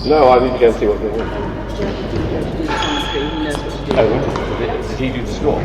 No, I need to go and see what they want. Oh, did he do the score?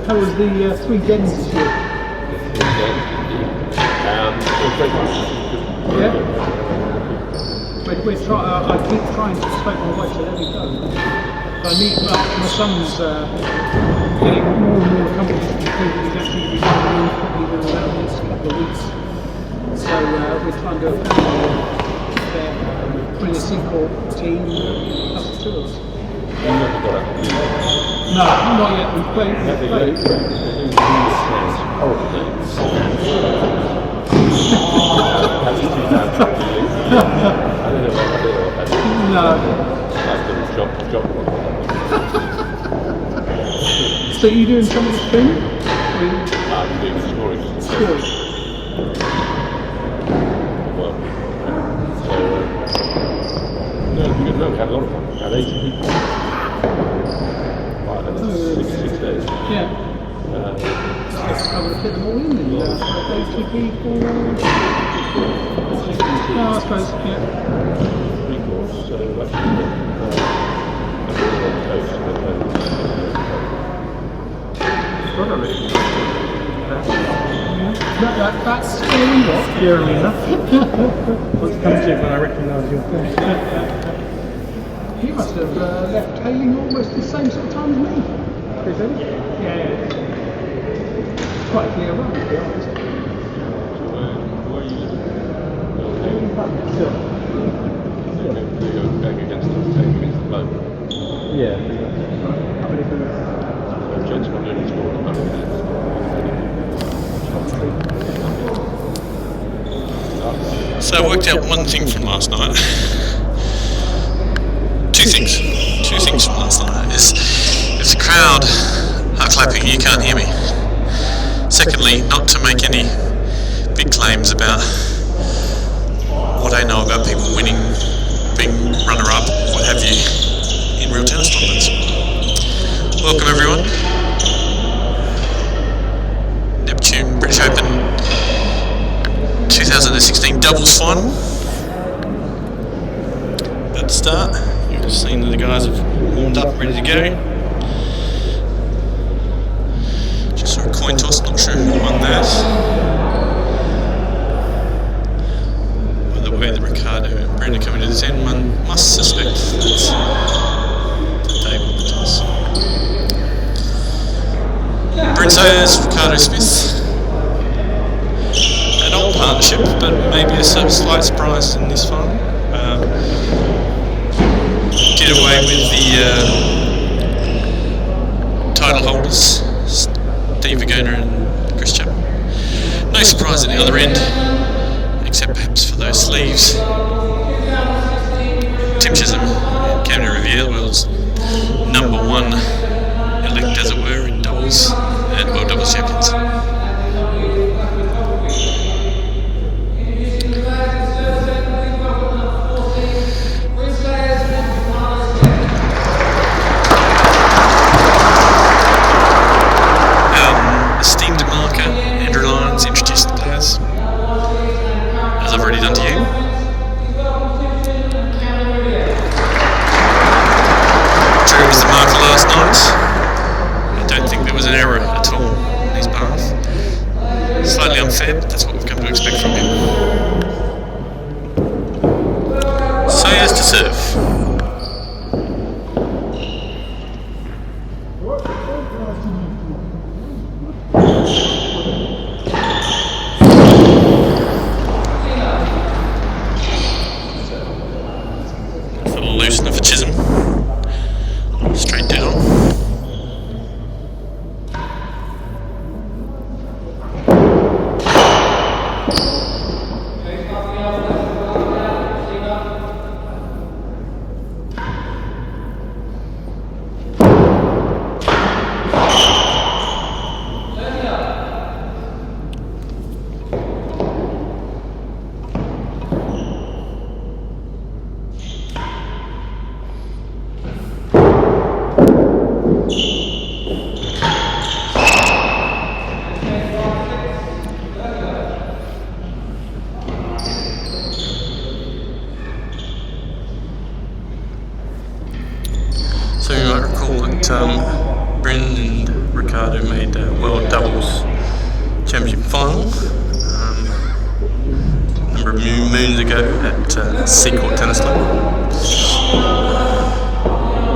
How was the 3 dens this year? Yeah. I keep trying to persuade my wife to let me go. I need. My son's getting more and more accomplished. He's actually going to be probably within the next couple of weeks. So we're trying to do a family there, bring a sequel team up to us. No, not yet. We've played. That's 2000. I don't know what that is. No. That's the job. So you doing some of the thing? I'm doing stories. Well, no, we had a lot of fun. We had 80 people. Six days. Yeah. Let's cover fit them all in. 80 people. No, I suppose, yeah. 3 course, so that's That's scary, what? Scarily enough. What's come to when I recognise your face? You must have left tailing almost the same sort of time as me. Yeah. Quite a clear run, to be honest. So I worked out one thing from last night. Two things from last night is if the crowd are clapping, you can't hear me. Secondly, not to make any big claims about what I know about people winning, being runner-up, what have you, in real tennis tournaments. Welcome everyone. Neptune British Open 2016 doubles final. About to start. You've just seen that the guys have warmed up, ready to go. Just saw a coin toss, not sure who won that. By the way that Ricardo and Bryn are coming to this end, one must suspect that they won the toss. Bryn Sayers, Ricardo Smith. An old partnership, but maybe a slight surprise in this final. Get away with the title holders, Steve Agona and Chris Chapman. No surprise at the other end, except perhaps for those sleeves. Tim Chisholm and Camden Riviere, the world's #1 elect, as it were, in doubles and world doubles champions. Esteemed marker Andrew Lyons introduced the players, as I've already done to you. Drew was the marker last night. I don't think there was an error at all in his path. Slightly unfair, but that's what we've come to expect from him. Sayers to serve. Loosener for Chisholm. Straight down. So you might recall that Bryn and Ricardo made a World Doubles Championship final a number of moons ago at Seacourt Tennis Club.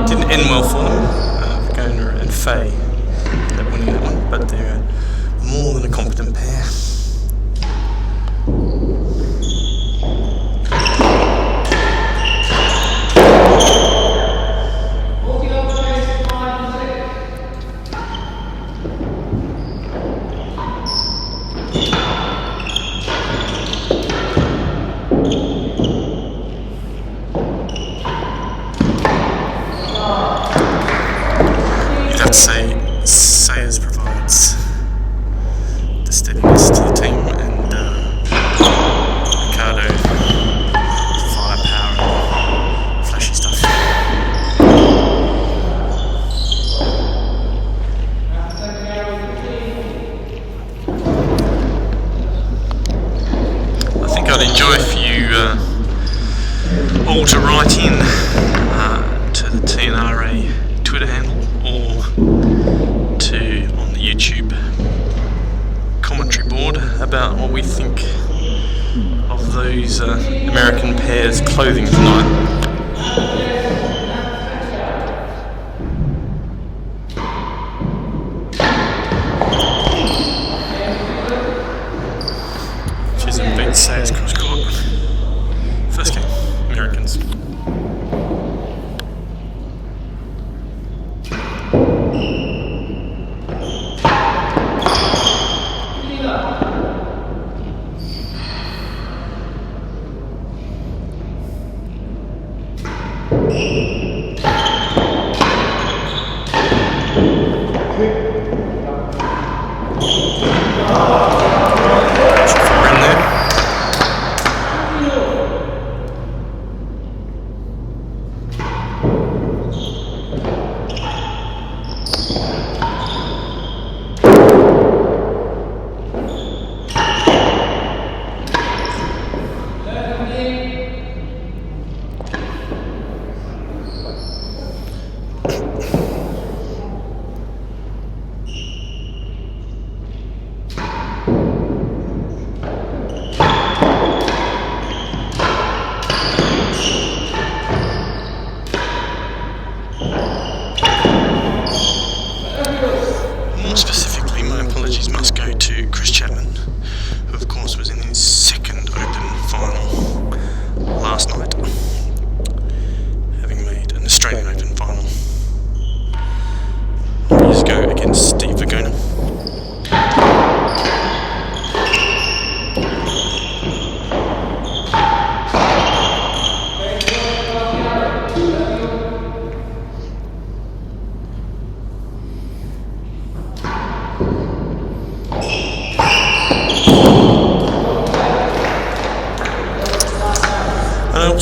Didn't end well for them. Agona and Faye ended up winning that one, but they're more than a competent pair. Sayers provides the steadiness to the team, and Ricardo firepower and flashy stuff. I think I'd enjoy if you all to write in to the T&RA Twitter handle, or on the YouTube commentary board, about what we think of those American pairs' clothing tonight. Chisholm beats Sayers cross court. First game, Americans.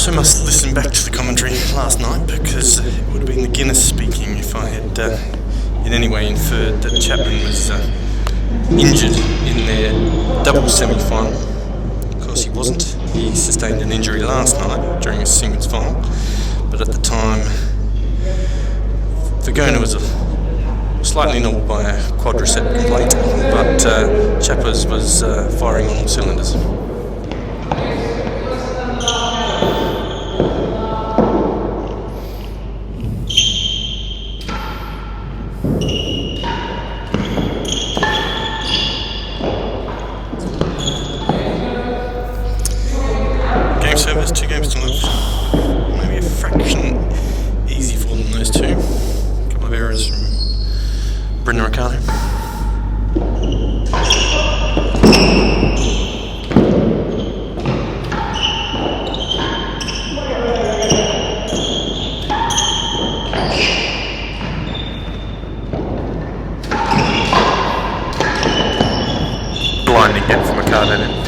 also must listen back to the commentary last night because it would have been the Guinness speaking if I had in any way inferred that Chapman was injured in their double semi-final. Of course he wasn't. He sustained an injury last night during his singles final, but at the time Vergona was slightly nobbled by a quadricep complaint, but Chappers was firing on all cylinders. Game servers, 2 games to love. Maybe a fraction easy for them, those two. A couple of errors from Bryn and Ricardo. Blinding hit from Ricardo then.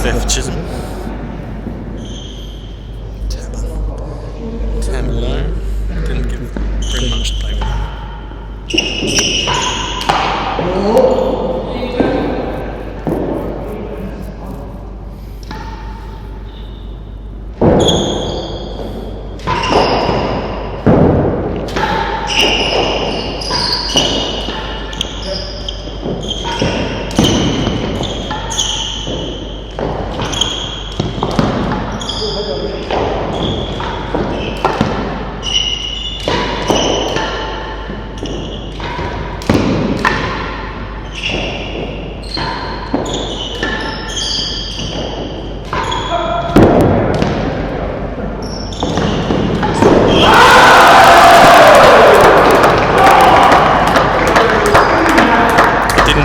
For Chisholm. Tam low. Didn't give Bryn much to play with.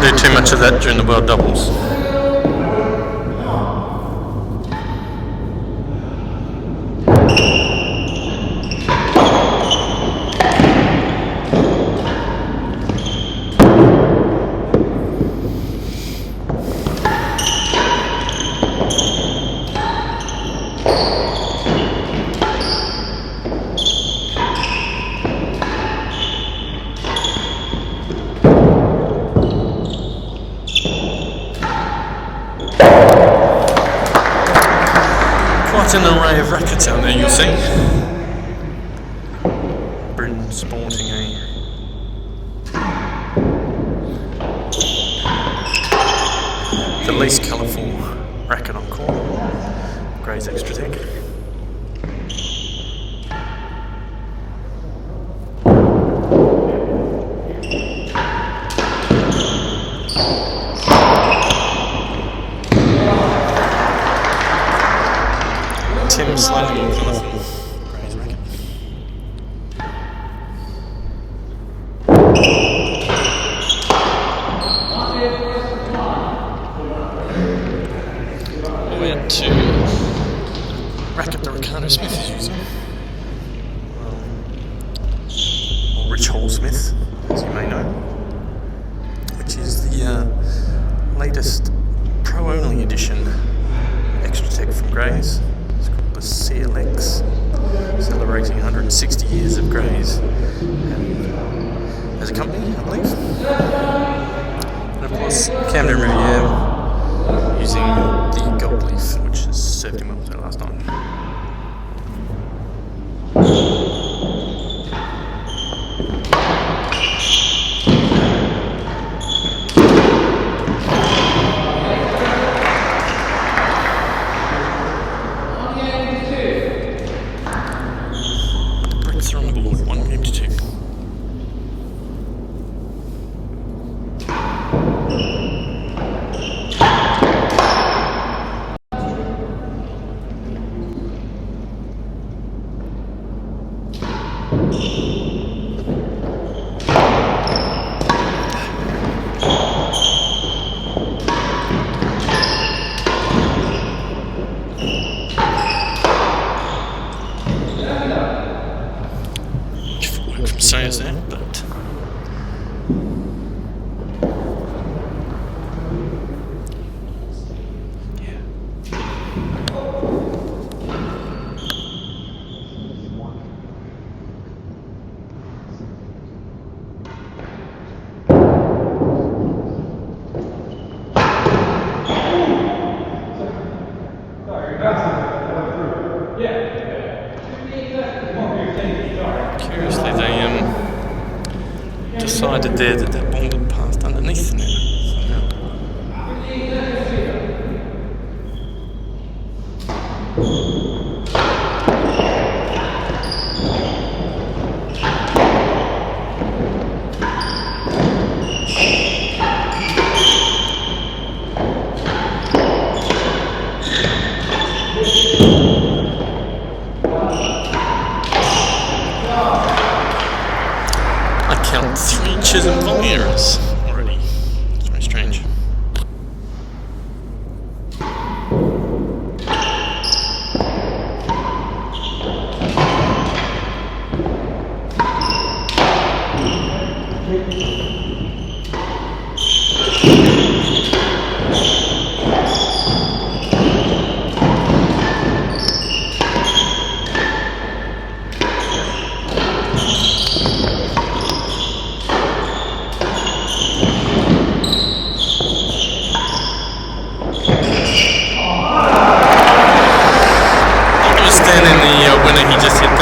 Do too much of that during the world doubles. Quite an array of rackets out there, you'll see. Bryn sporting the least colourful racket on court, Gray's Extra Tech. Tim slightly more colourful. Gray's racket. We had to racket the Ricardo Smith is using. Or Rich Hall Smith, as you may know. Which is the latest pro-only edition Extra Tech from Gray's. CLX, celebrating 160 years of Gray's as a company, I believe. And of course, Camden Riviere using the gold leaf, which has served him well last night. On the board, 1 game to 2. Curiously, they decided there that that ball had passed underneath the net somehow. I count 3 Chisholm volley errors already. It's very strange.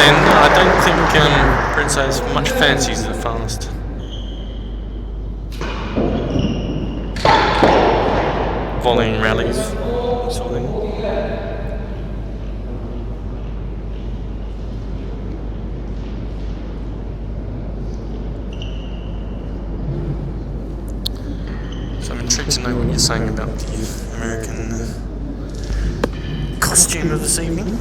I don't think Bryn has much fancies that fast. Volleying rallies, sort of thing. So I'm intrigued to know what you're saying about the American costume of this evening.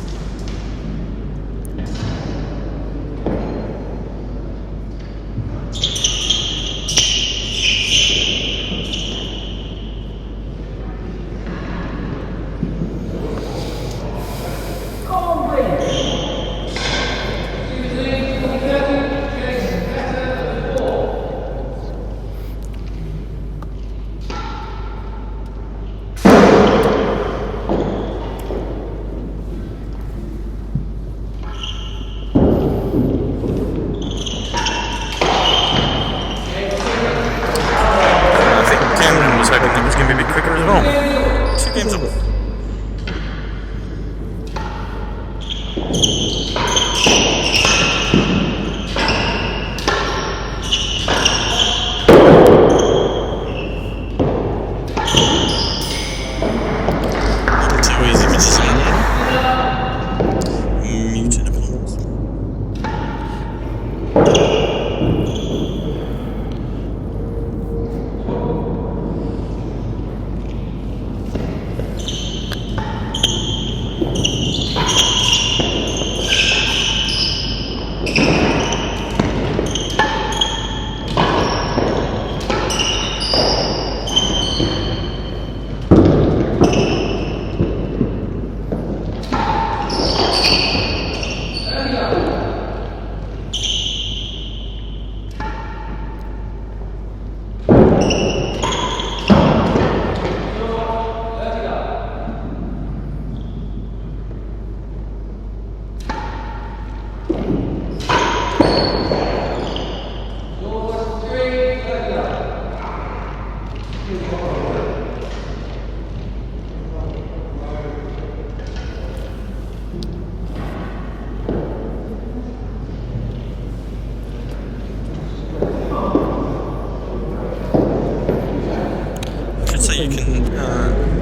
You can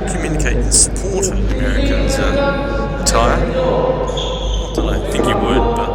communicate in support of the Americans' attire. Not that I think you would, but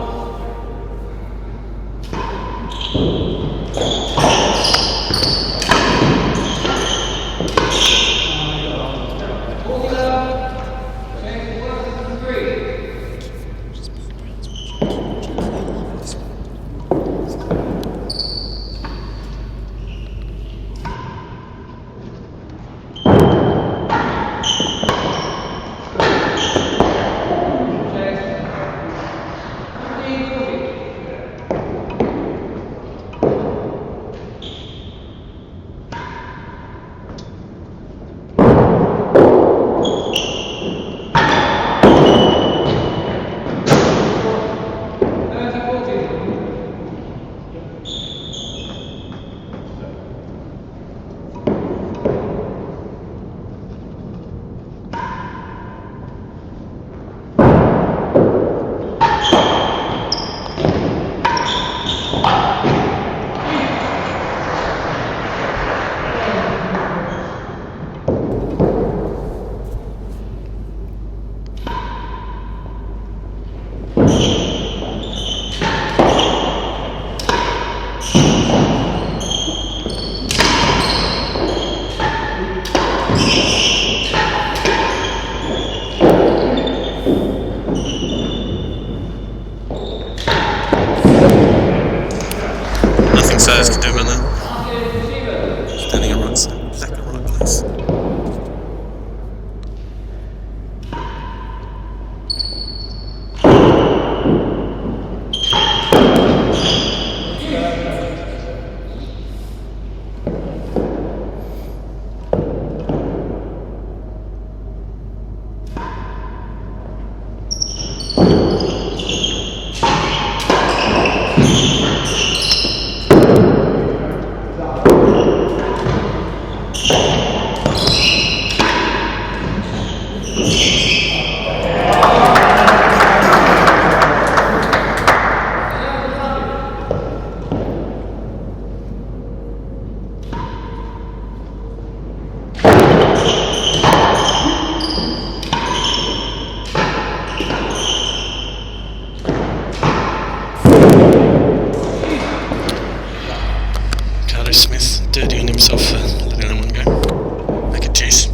dirty on himself for letting that one go. Make a juice.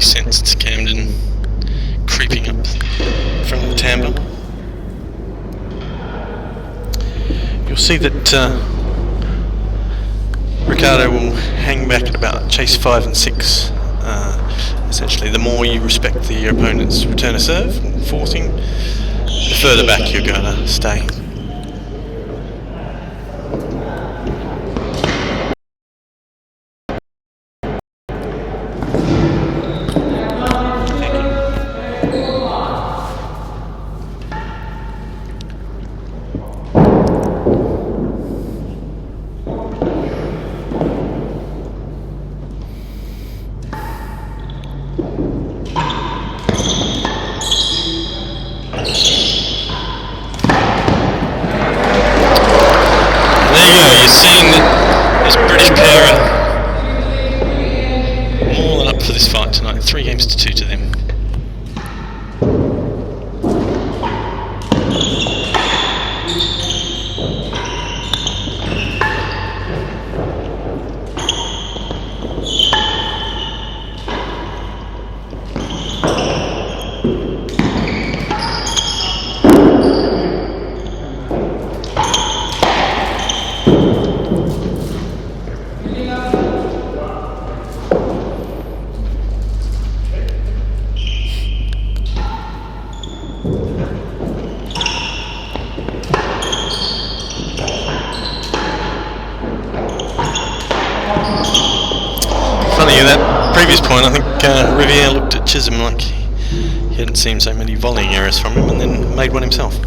Sensed Camden creeping up from the timber. You'll see that Ricardo will hang back at about chase 5 and 6. Essentially, the more you respect your opponent's return of serve, forcing, the further back you're going to stay. Seeing that this British pair are more than up for this fight tonight. 3 games to 2 to them. At that previous point, I think Riviere looked at Chisholm like he hadn't seen so many volleying errors from him, and then made one himself.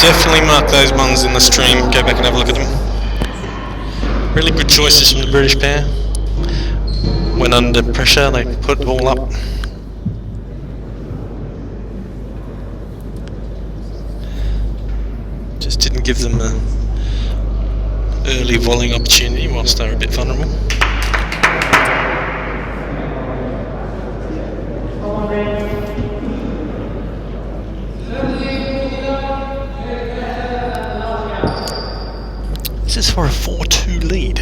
Definitely mark those ones in the stream, go back and have a look at them. Really good choices from the British pair. When under pressure, they put it all up. Just didn't give them an early volleying opportunity whilst they were a bit vulnerable. This is for a 4-2 lead.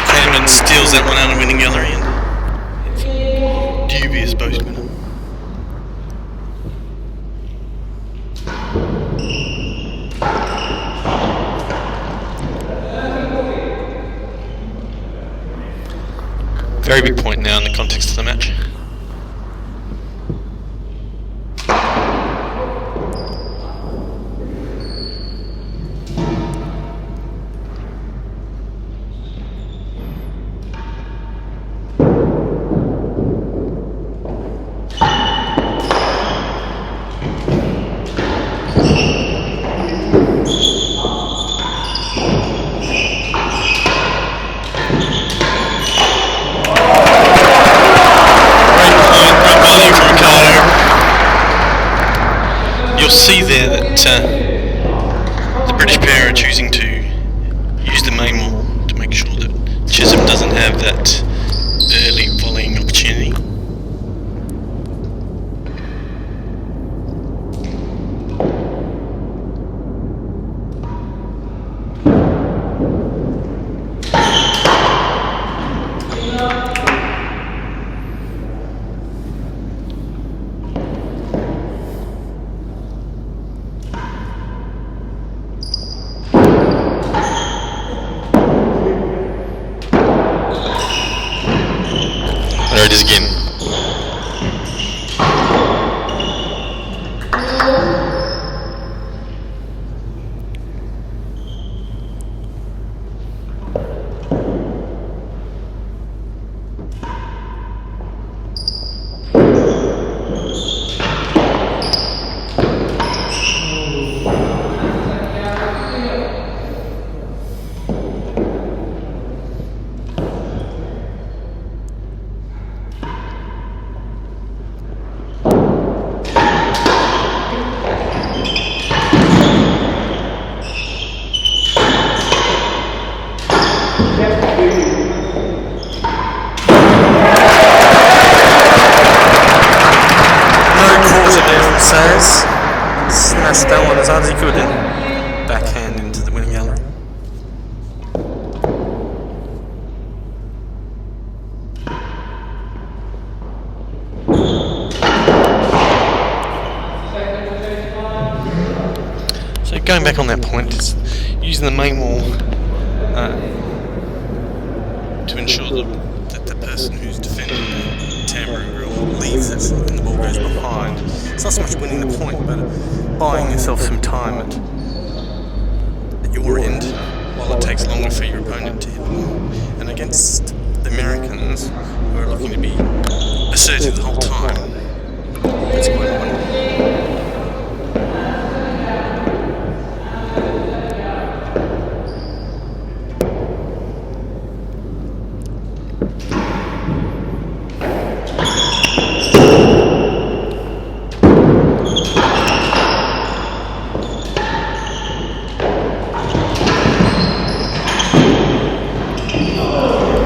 Camden steals that one out of winning gallery and dubious post winner. very big point now in the context of the match. See there that the British pair are choosing to use the main wall to make sure that Chisholm doesn't have that early volleying opportunity. There it is again. Smashed that one as hard as he could and backhand into the winning gallery. So going back on that point, it's using the main wall to ensure that the person who's defending the tambourine grill leaves it and the ball goes behind. It's not so much winning the point, but buying yourself some time at your end while it takes longer for your opponent to hit the ball. And against the Americans, who are looking to be assertive the whole time, that's quite a win.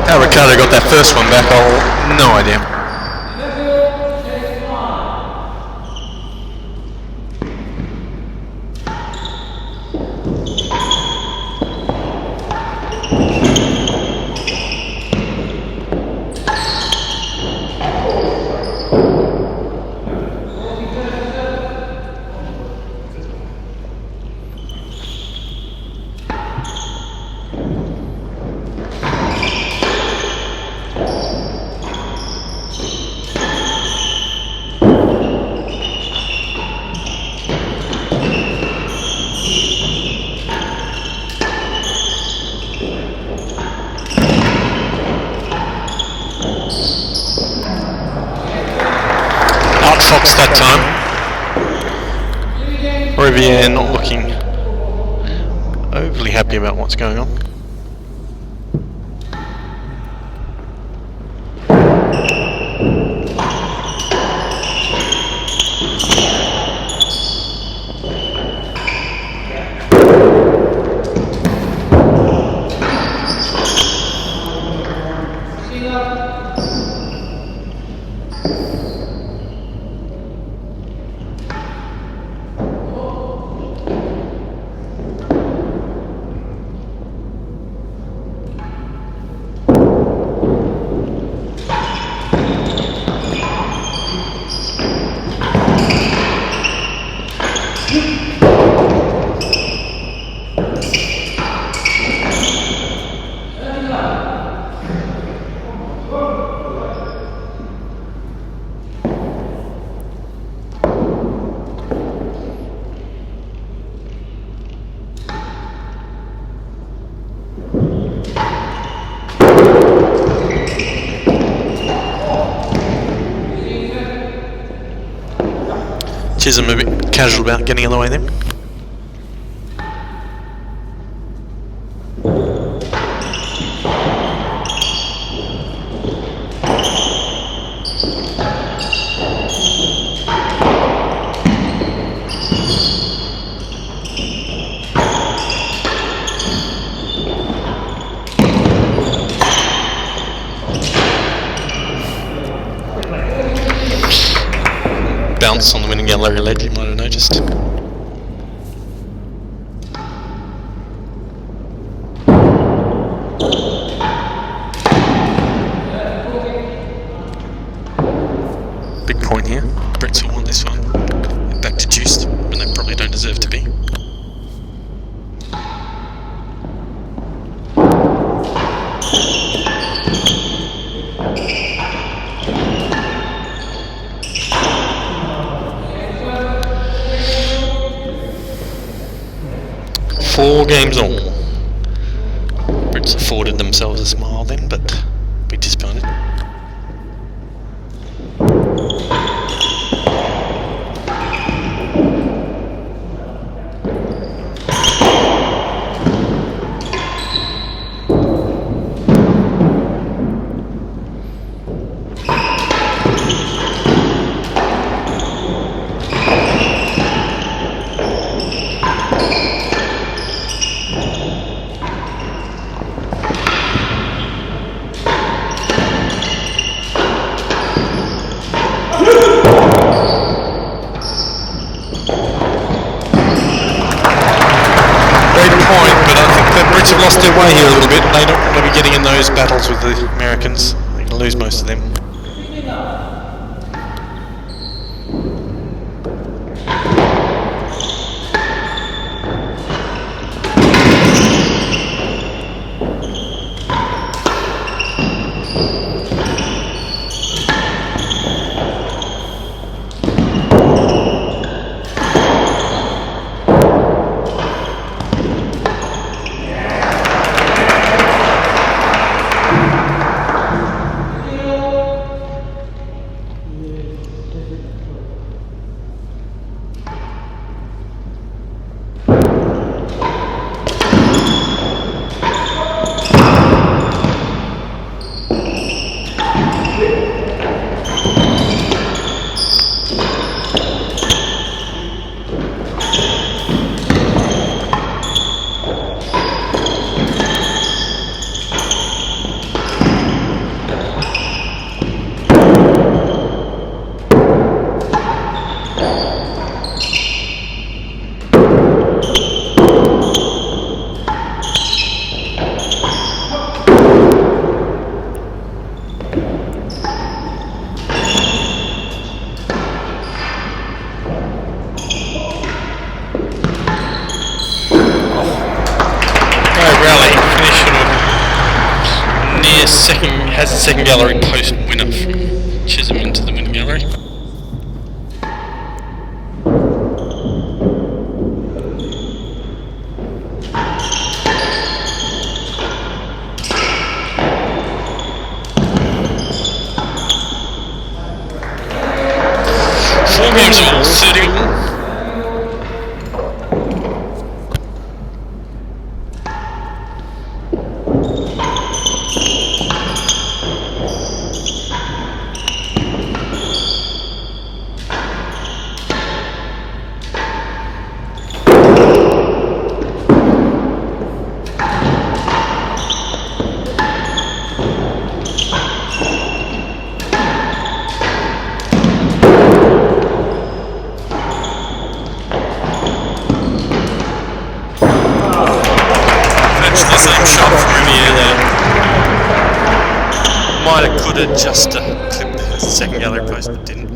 How Ricardo got that first one back, I'll no idea. Outfoxed that time. Riviere not looking overly happy about what's going on. Chisholm a bit casual about getting in the way then. Bounce on the winning gallery ledge, you might have noticed. Big point here. Brits will want this one. Back to juiced, but they probably don't deserve to be. Four games on. Brits afforded themselves a smile then, but be disappointed. Have lost their way here a little bit. They don't want to be getting in those battles with the Americans. They're going to lose most of them. Has the second gallery post win of Chisholm into the winning gallery. Four games all, 30. Could have just clipped the second gallery post, but didn't.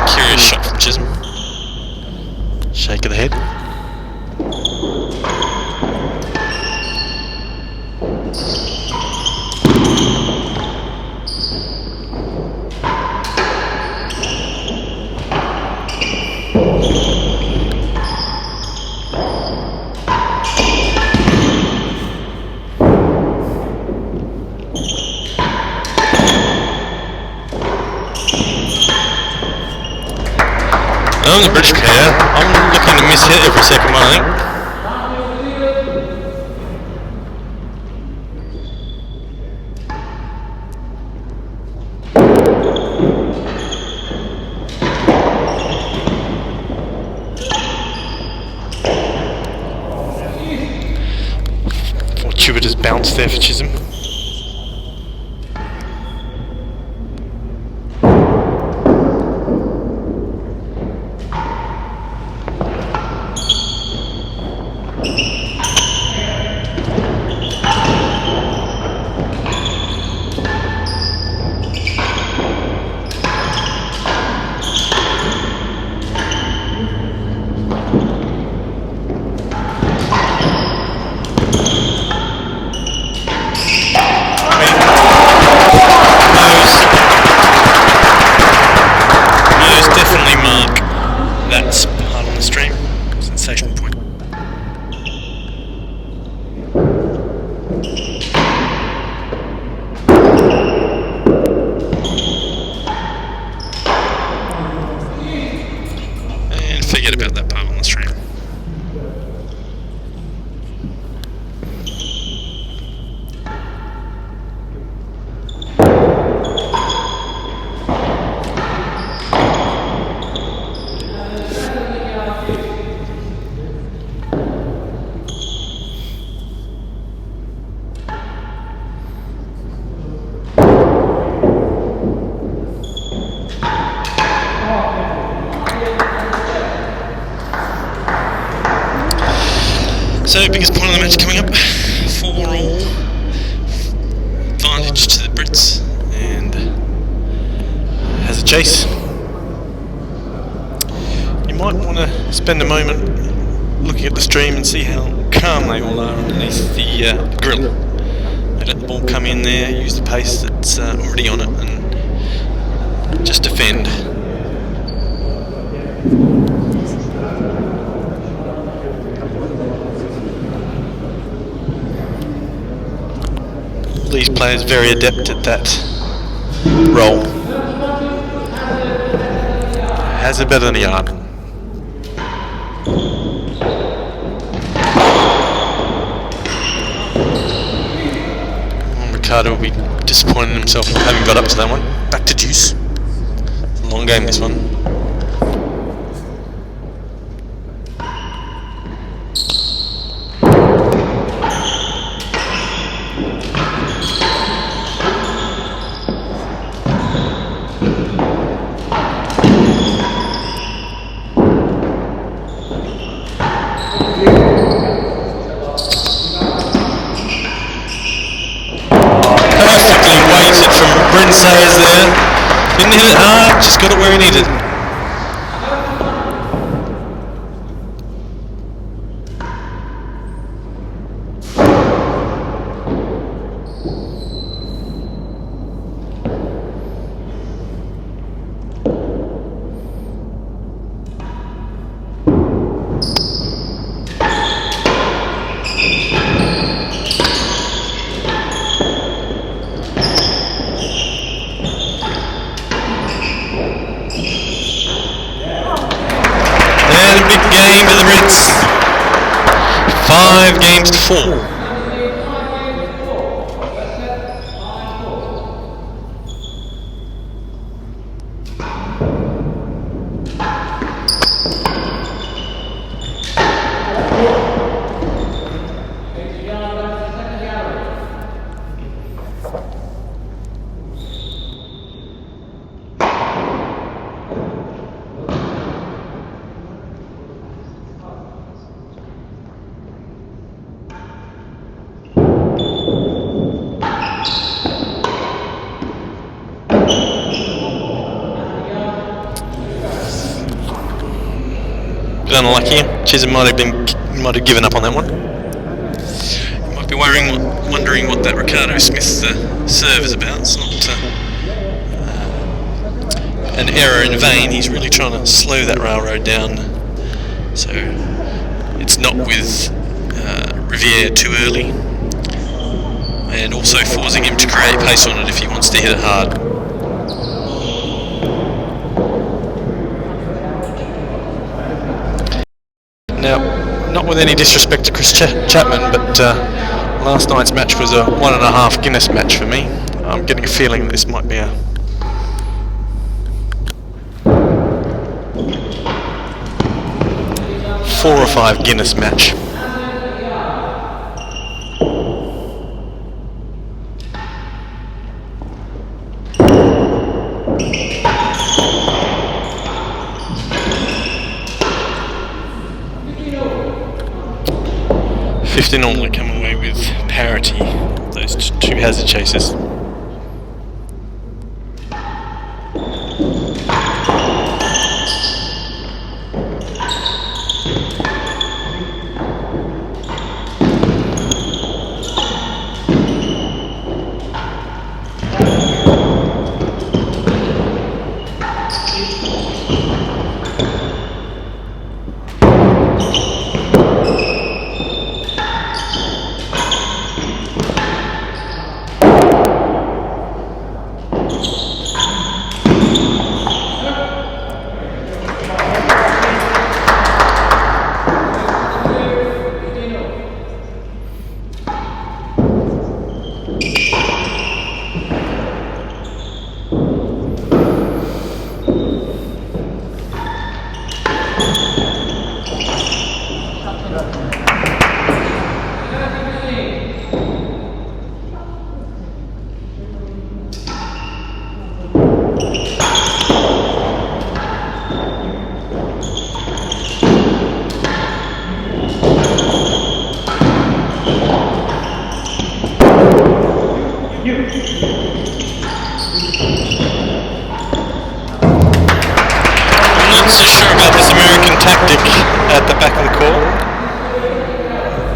Curious shot from Chisholm. Shake of the head. I'm the British player. I'm looking to miss hit every second one, I think. Fortuitous bounce there for Chisholm. That's part on the stream. Sensational point. And forget about that part on the stream. So, biggest point of the match coming up, 4-all, advantage to the Brits, and has a chase. You might want to spend a moment looking at the stream and see how calm they all are underneath the grill. They let the ball come in there, use the pace that's already on it, and just defend. These players very adept at that role. Has it better than a yard. Ricardo will be disappointed in himself not having got up to that one. Back to deuce. It's a long game, this one. Bryn says there, didn't hit it hard, just got it where he needed. Game for the Brits. 5 games to 4. Unlucky. Chisholm might have given up on that one. You might be wondering what that Ricardo Smith serve is about. It's not an error in vain. He's really trying to slow that railroad down. So it's not with Riviere too early, and also forcing him to create pace on it if he wants to hit it hard. Now, not with any disrespect to Chris Chapman, but last night's match was a 1.5 Guinness match for me. I'm getting a feeling that this might be a 4 or 5 Guinness match. They normally come away with parity, those two hazard chases. At the back of the court,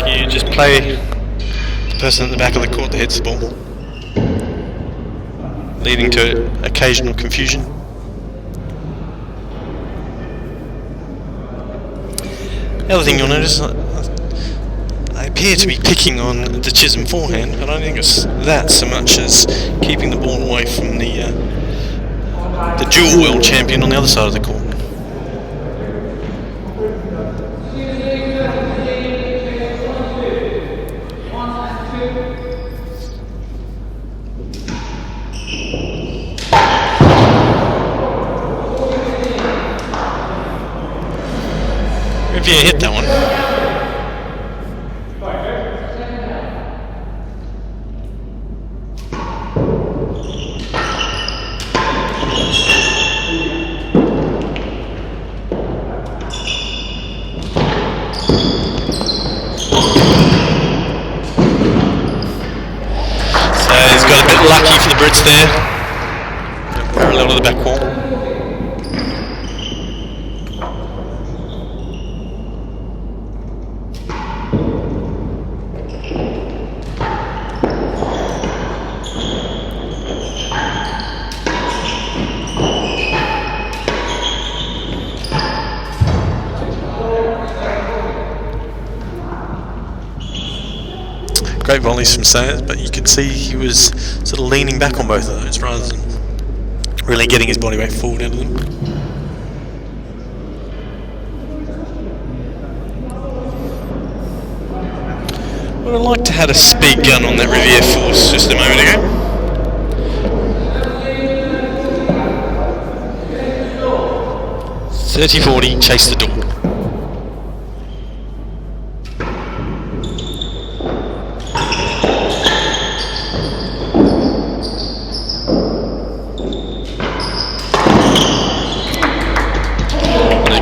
you just play the person at the back of the court that hits the ball, leading to occasional confusion. The other thing you'll notice, I appear to be picking on the Chisholm forehand, but I don't think it's that so much as keeping the ball away from the dual world champion on the other side of the court. Riviere hit that one. So he's got a bit lucky for the Brits there. Parallel to the back wall. Great volleys from Sayers, but you could see he was sort of leaning back on both of those rather than really getting his body weight forward into them. Would have liked to have had a speed gun on that Riviere force just a moment ago. .30-40, chase the door.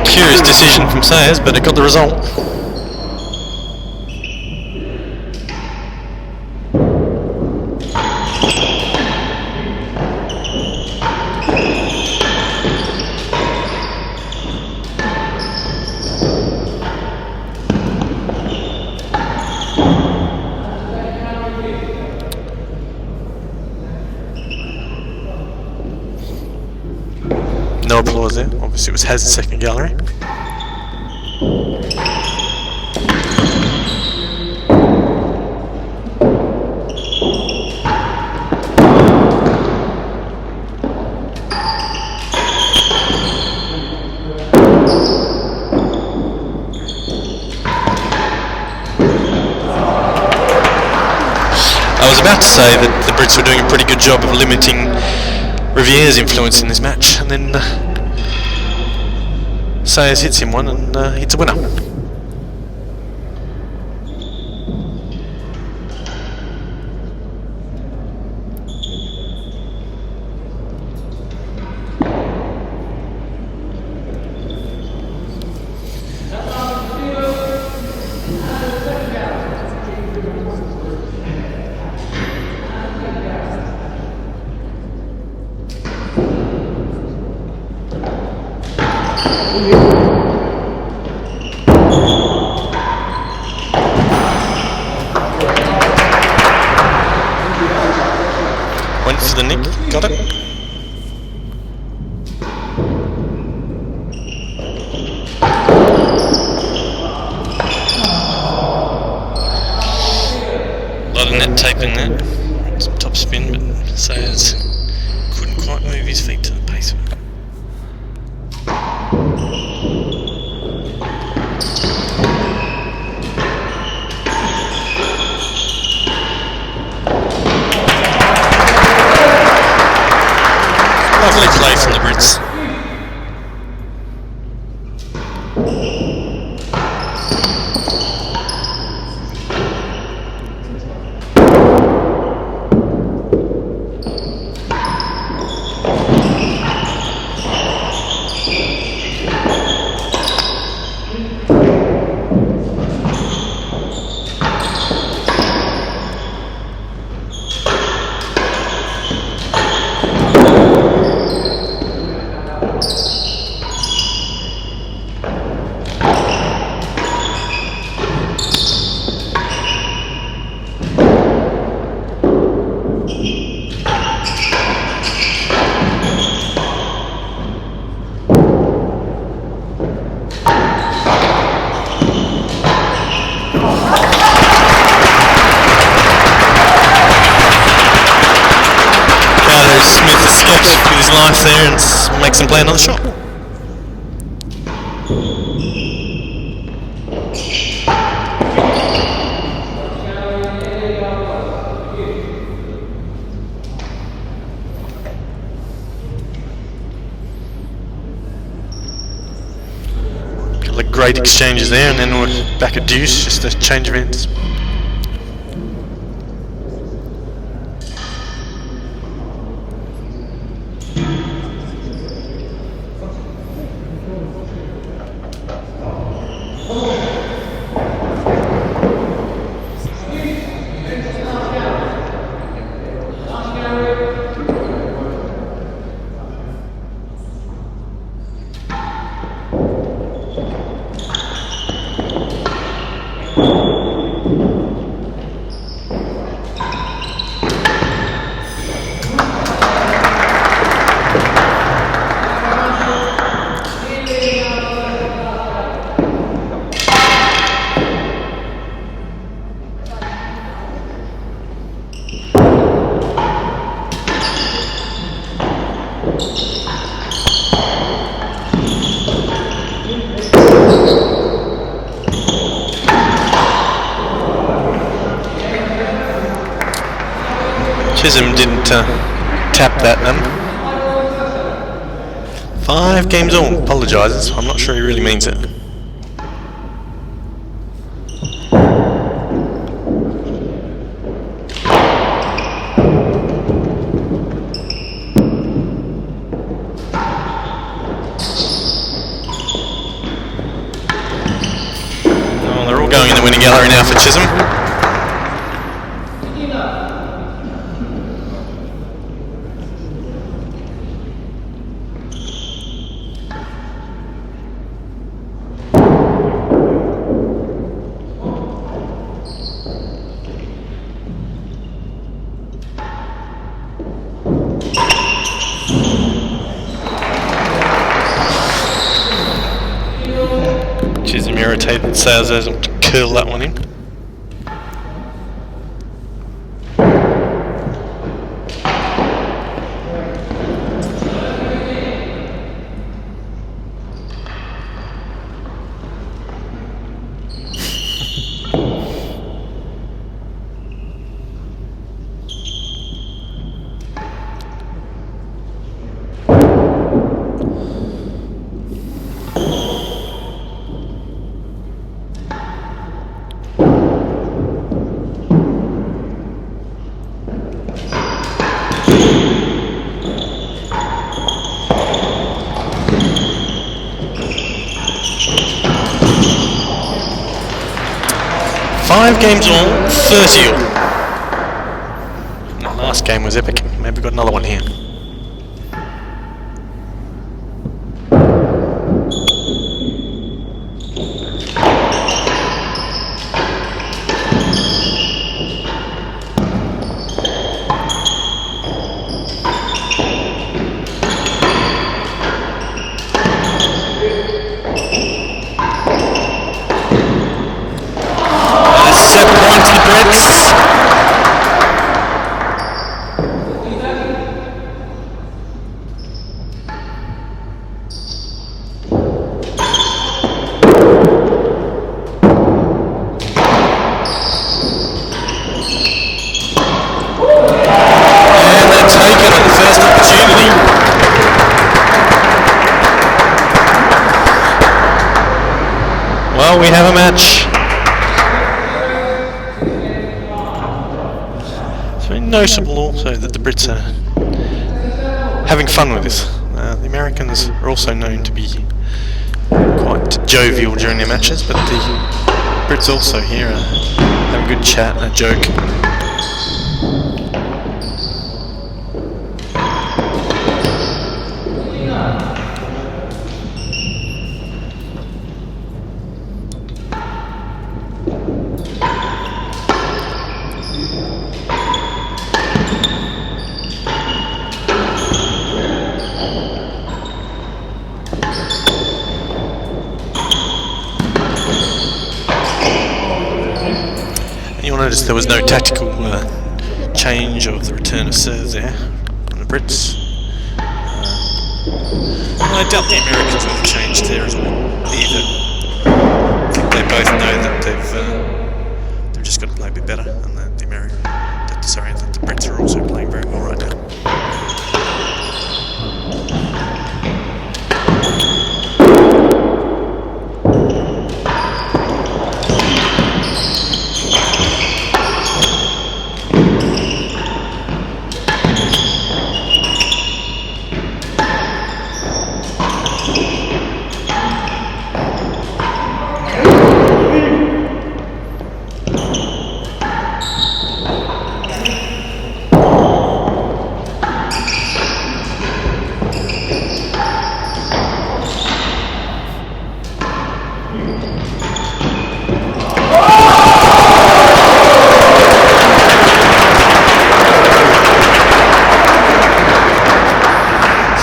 Curious decision from Sayers, but it got the result. No applause there. Obviously it was Hazard's second gallery. to say that the Brits were doing a pretty good job of limiting Riviere's influence in this match, and then Sayers hits him one and hits a winner. Went for the nick, got it. A lot of net taping there. Some top spin, but Sayers couldn't quite move his feet to the pace of it. Lovely play from the Brits. Smith escapes with his life there and makes him play another shot. Couple of great exchanges there, and then we're back at deuce, just a change of ends. Chisholm didn't tap that none. 5 games on, apologises, I'm not sure he really means it. Oh, they're all going in the winning gallery now for Chisholm. Chisholm irritated Sayers hasn't curl that one in. 5 games all, 30 all. The last game was epic. Maybe we've got another one here. Well, we have a match. It's very noticeable also that the Brits are having fun with this. The Americans are also known to be quite jovial during their matches, but the Brits also here are having a good chat and a joke. You'll notice there was no tactical change of the return of serve there from the Brits. Well, I doubt the Americans will have changed there as well either. I think they both know that they've just got to play a bit better, and that the Brits are also playing very well right now.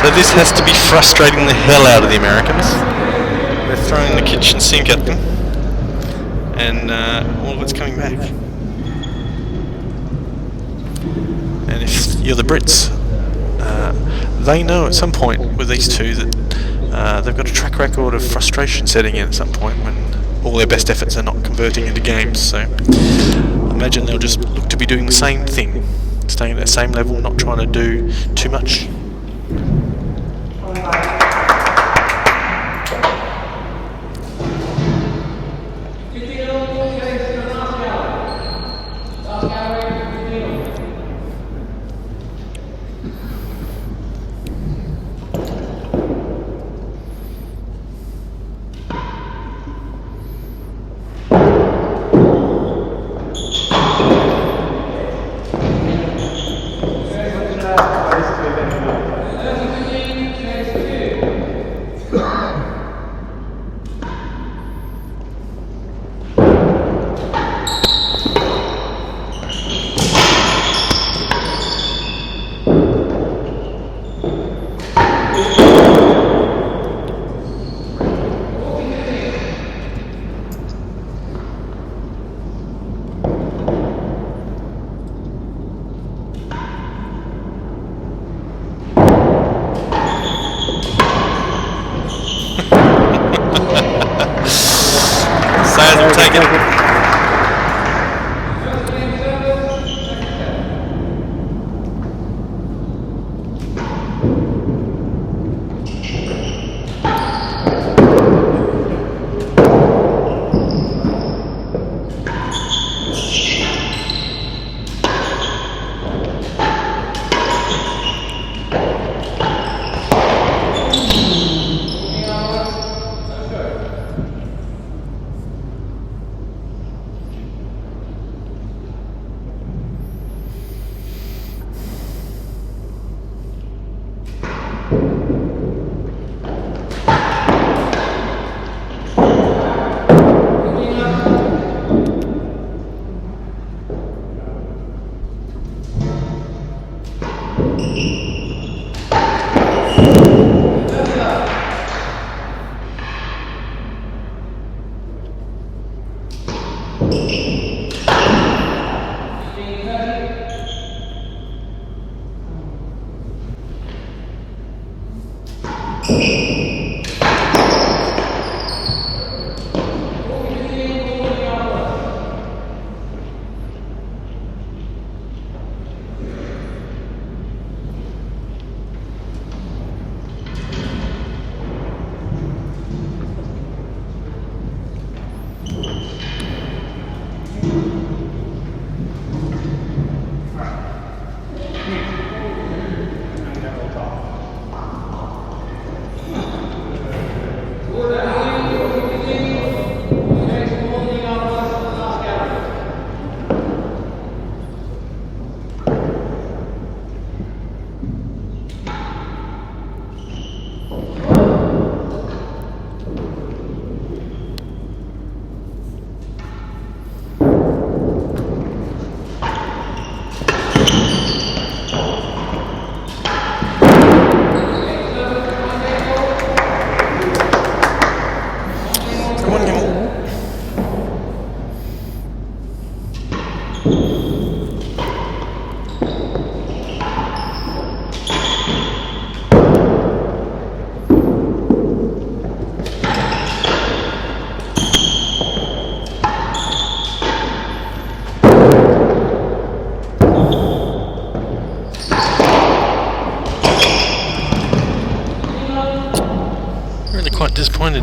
So this has to be frustrating the hell out of the Americans. They're throwing the kitchen sink at them, and all of it's coming back. And if you're the Brits, they know at some point with these two that they've got a track record of frustration setting in at some point when all their best efforts are not converting into games. So I imagine they'll just look to be doing the same thing, staying at that same level, not trying to do too much.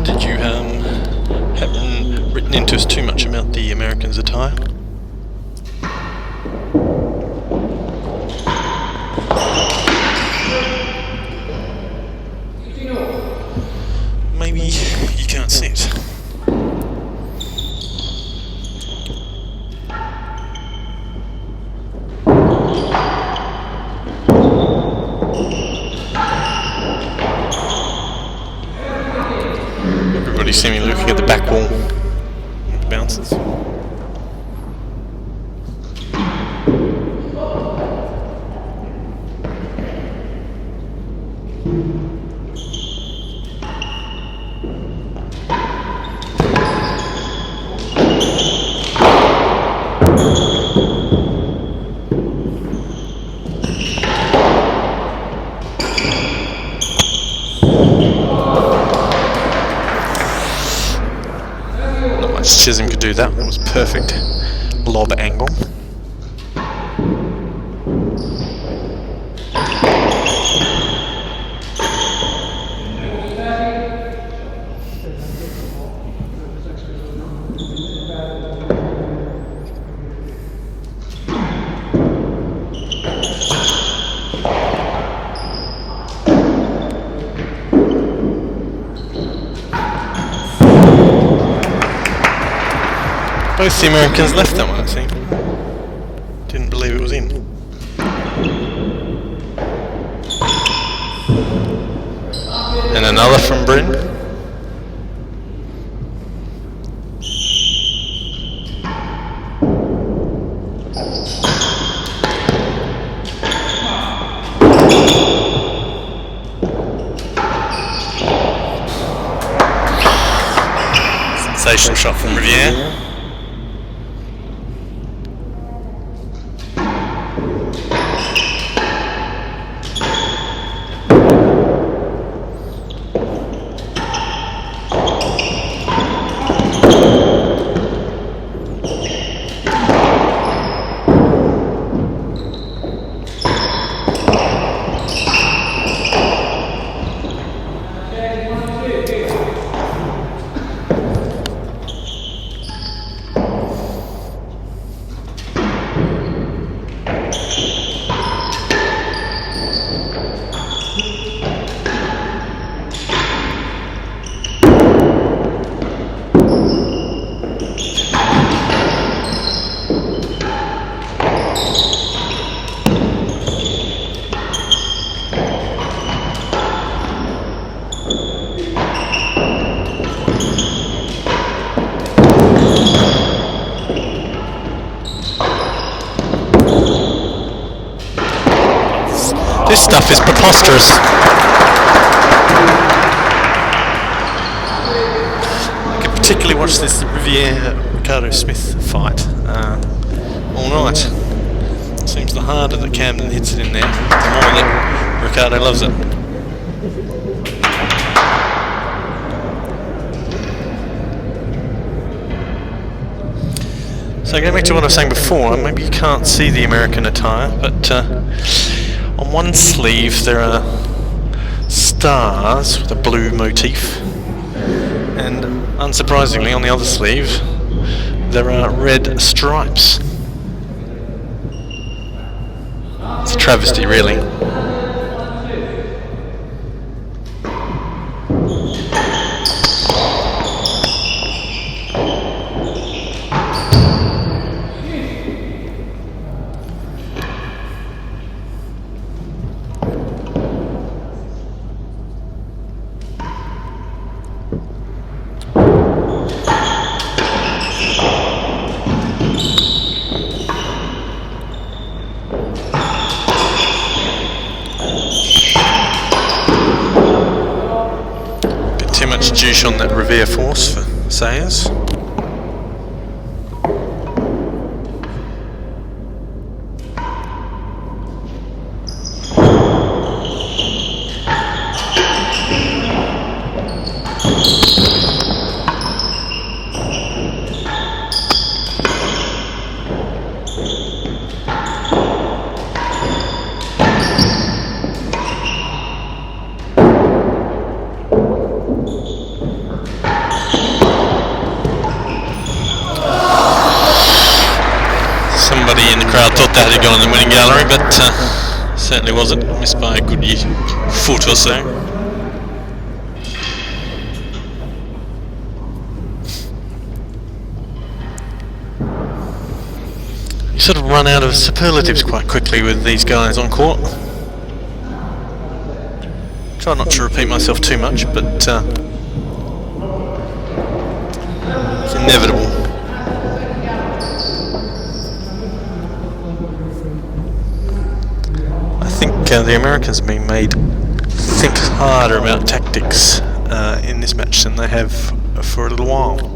did you haven't written into us too much about the Americans' attire? Maybe you can't see it. Everybody see me looking at the back wall. It bounces. Chisholm could do that. That was perfect lob angle. Both the Americans left that one, I think. Didn't believe it was in. And another from Bryn. Sensational shot from Riviere. This stuff is preposterous. I could particularly watch this Riviere Ricardo Smith fight all night. Seems the harder that Camden hits it in there, the more that Ricardo loves it. So going back to what I was saying before, maybe you can't see the American attire, but on one sleeve there are stars with a blue motif, and unsurprisingly on the other sleeve there are red stripes. It's a travesty, really. Juice on that Riviere force for Sayers. Somebody in the crowd thought that had gone in the winning gallery, but certainly wasn't. Missed by a good foot or so. You sort of run out of superlatives quite quickly with these guys on court. Try not to repeat myself too much, but it's inevitable. I think the Americans have been made think harder about tactics in this match than they have for a little while.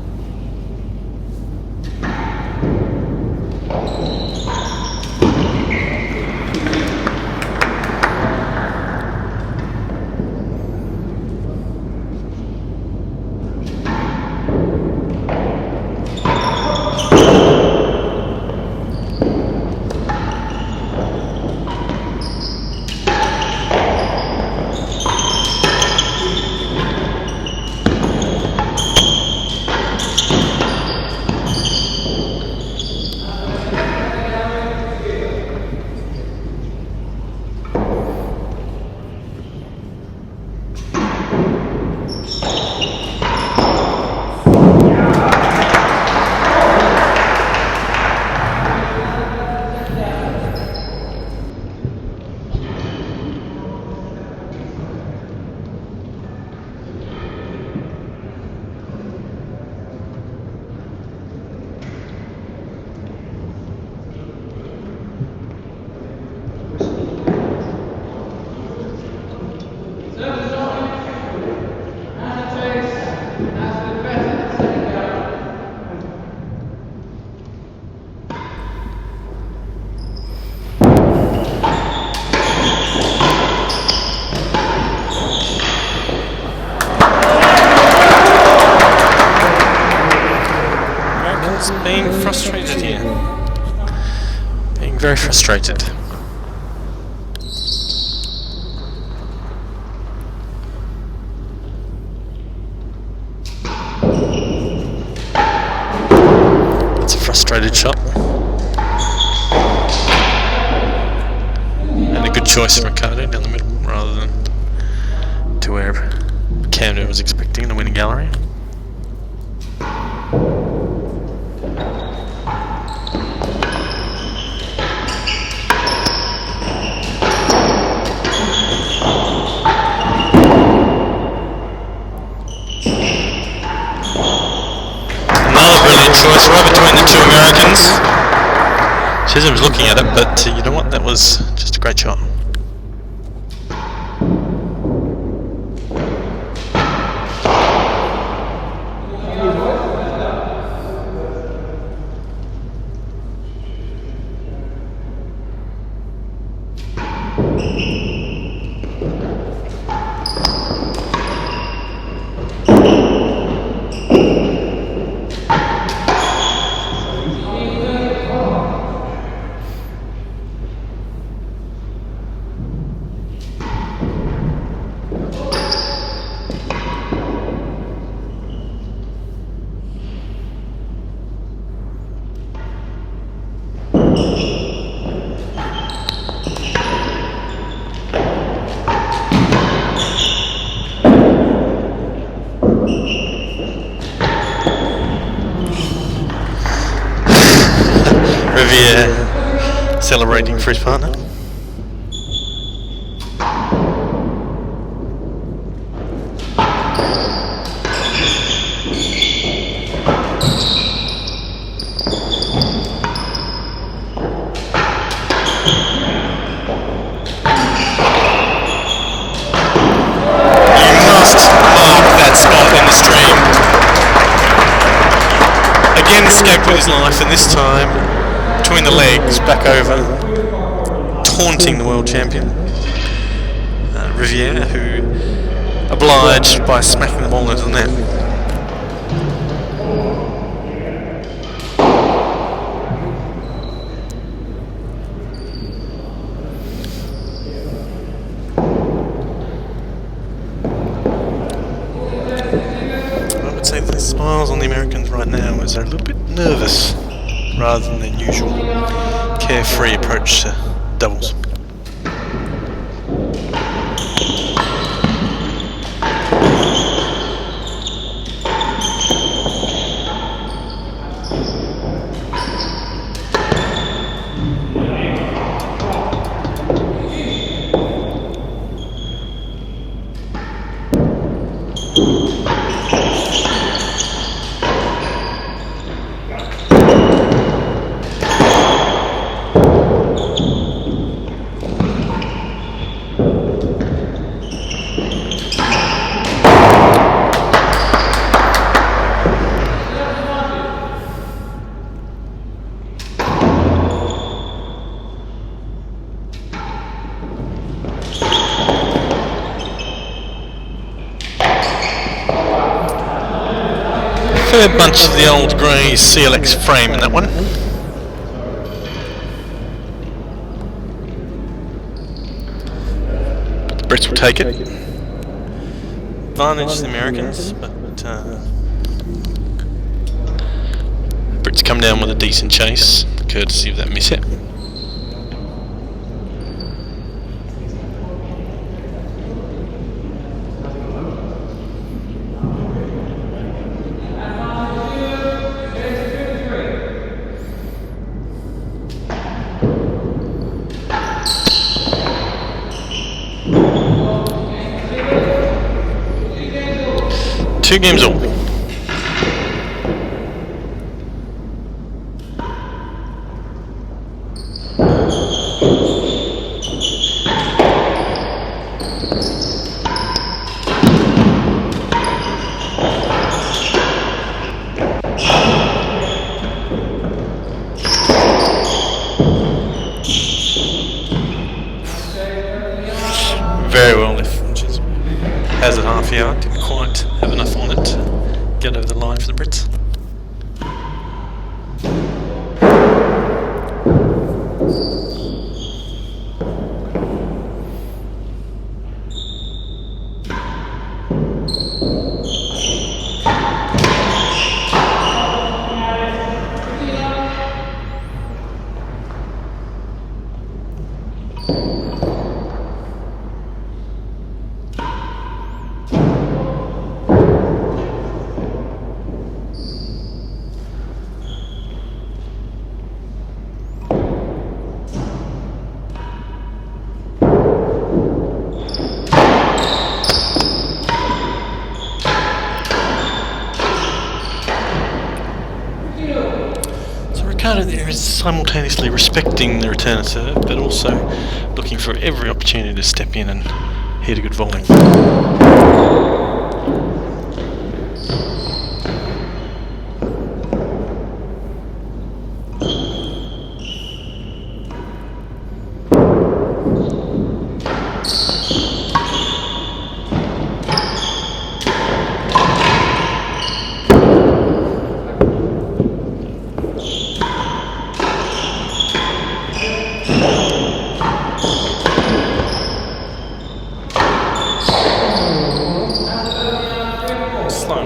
Being frustrated here. Being very frustrated. That's a frustrated shot. And a good choice from Ricardo down the middle rather than to where Camden was expecting the winning gallery. Choice right between the two Americans. Chisholm's looking at it, but you know what? That was just a great shot. Riviere celebrating for his partner. Escaped with his life, and this time between the legs, back over, taunting the world champion Riviere, who obliged by smacking the ball into the net. I would say the smiles on the Americans right now is they're a little bit nervous. rather than their usual carefree approach to doubles. Fair bunch of the old grey CLX frame in that one. But the Brits will take it. Advantage to the Americans, but Brits come down with a decent chase, courtesy of that mishap. Two games all. Very well left from Chisholm. Has a half yard, didn't quite have enough on it to get over the line for the Brits. Ricardo there is simultaneously respecting the return of serve, but also looking for every opportunity to step in and hit a good volley.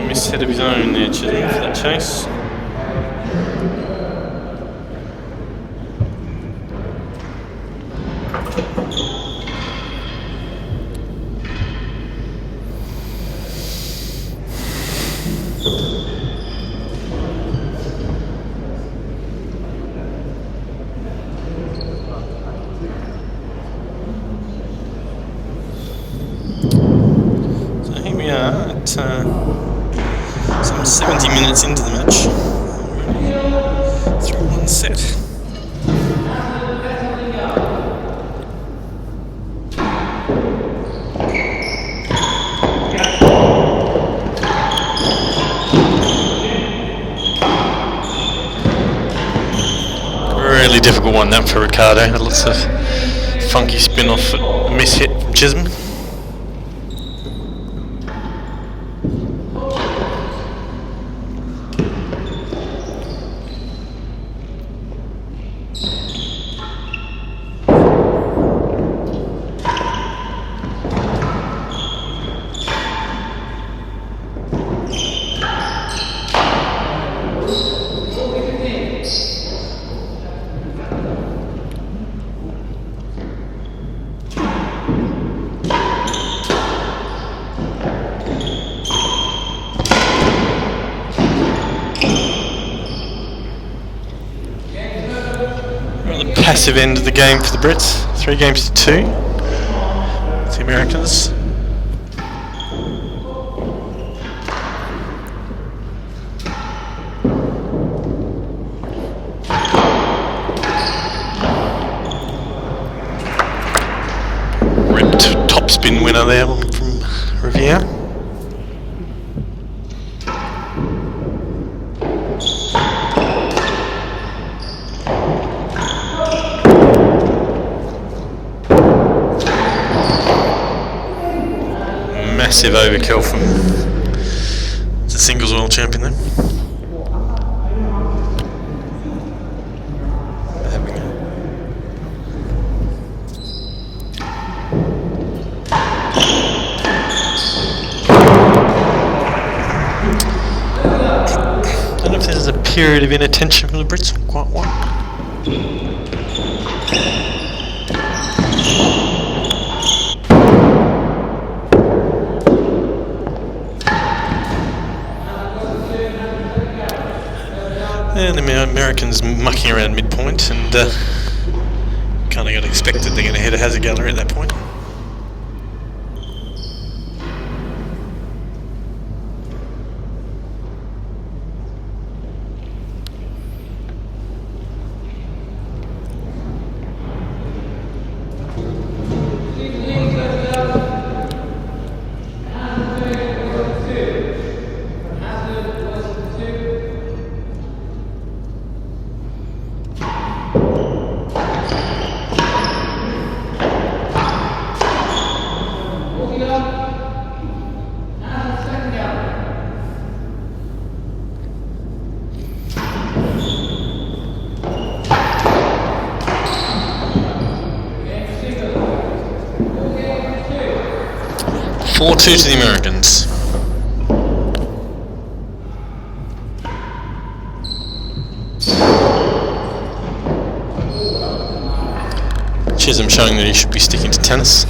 Mishead of his own there, Chisholm, for that chase. So here we are at some 70 minutes into the match, through one set. Really difficult one that for Ricardo, had lots of funky spin off at a miss hit from Chisholm. massive end of the game for the Brits. 3 games to 2. The Americans. Ripped topspin winner there from Riviere. Massive overkill from the singles world champion there. I don't know if there's a period of inattention from the Brits, quite what. And the Americans mucking around midpoint, and kind of got expected they're going to hit a hazard gallery at that point. Four-2 to the Americans. Chisholm showing that he should be sticking to tennis.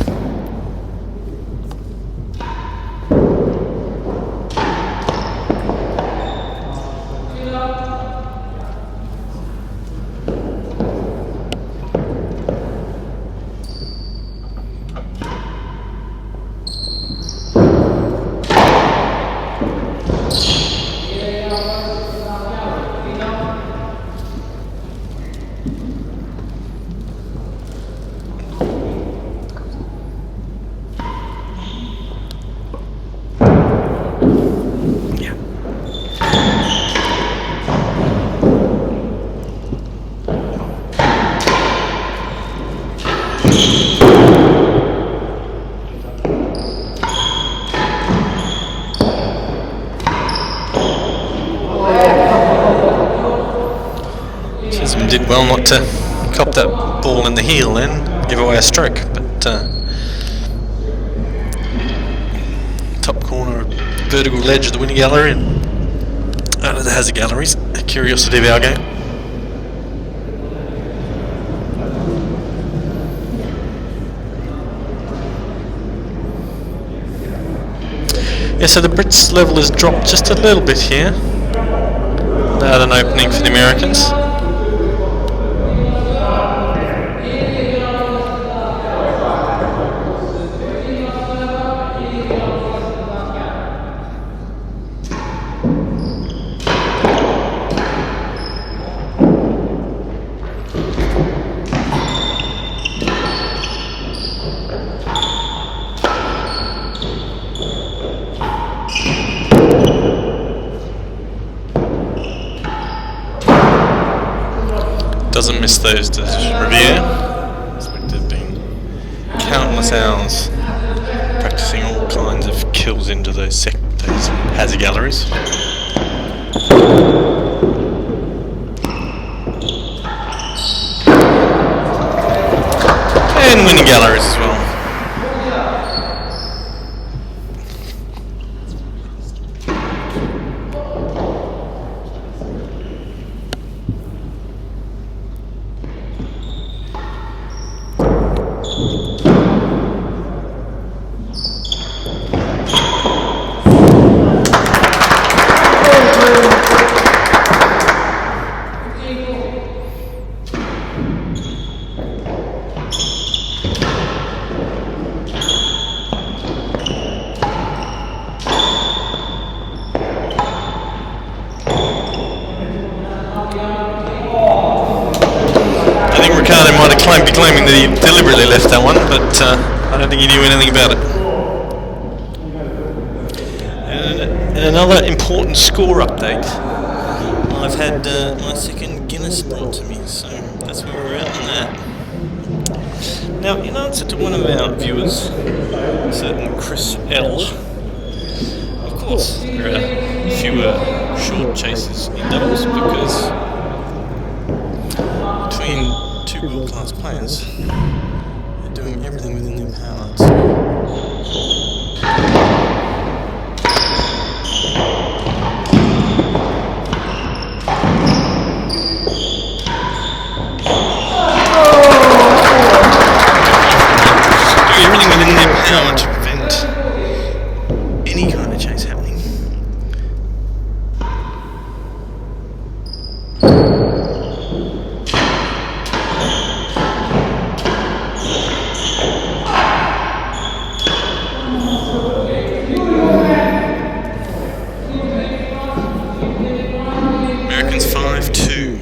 Chisholm did well not to cop that ball in the heel then, give away a stroke, but top corner, vertical ledge of the winning gallery and out of the hazard galleries, a curiosity of our game. Yeah, so the Brits' level has dropped just a little bit here. Without an opening for the Americans. Doesn't miss those, does Riviere? They've been countless hours practicing all kinds of kills into those hazard galleries. And winning galleries as well. think Ricardo might have be claiming that he deliberately left that one, but I don't think he knew anything about it. And another important score update. I've had my second Guinness brought to me, so that's where we're at on that. Now, in answer to one of our viewers, a certain Chris L, of course, there are fewer short chases in doubles because between two world-class players, they're doing everything within their power. Everything within their power to prevent any kind of chase happening. Americans 5-2.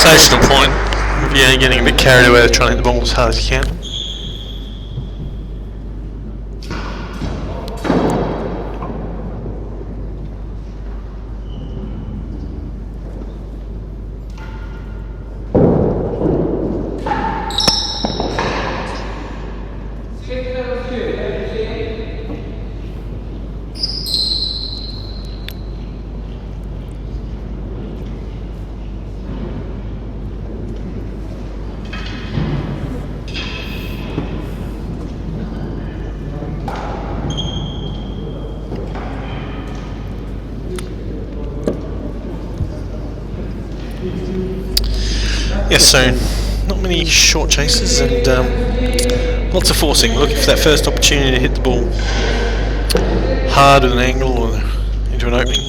Sensational point. Yeah, getting a bit carried away with trying to hit the ball as hard as you can. Yes, so not many short chases and lots of forcing, looking for that first opportunity to hit the ball hard at an angle or into an opening.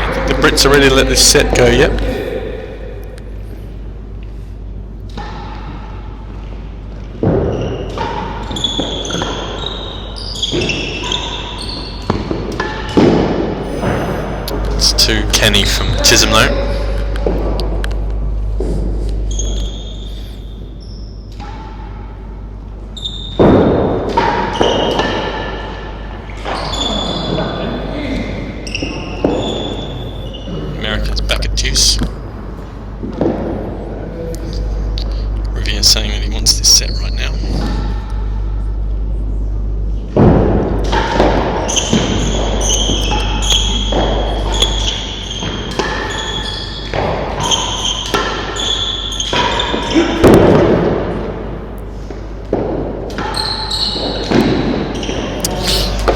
I think the Brits are ready to let this set go, yep. To Kenny from Chisholm though. America's back at deuce. Riviere saying that he wants this set right now.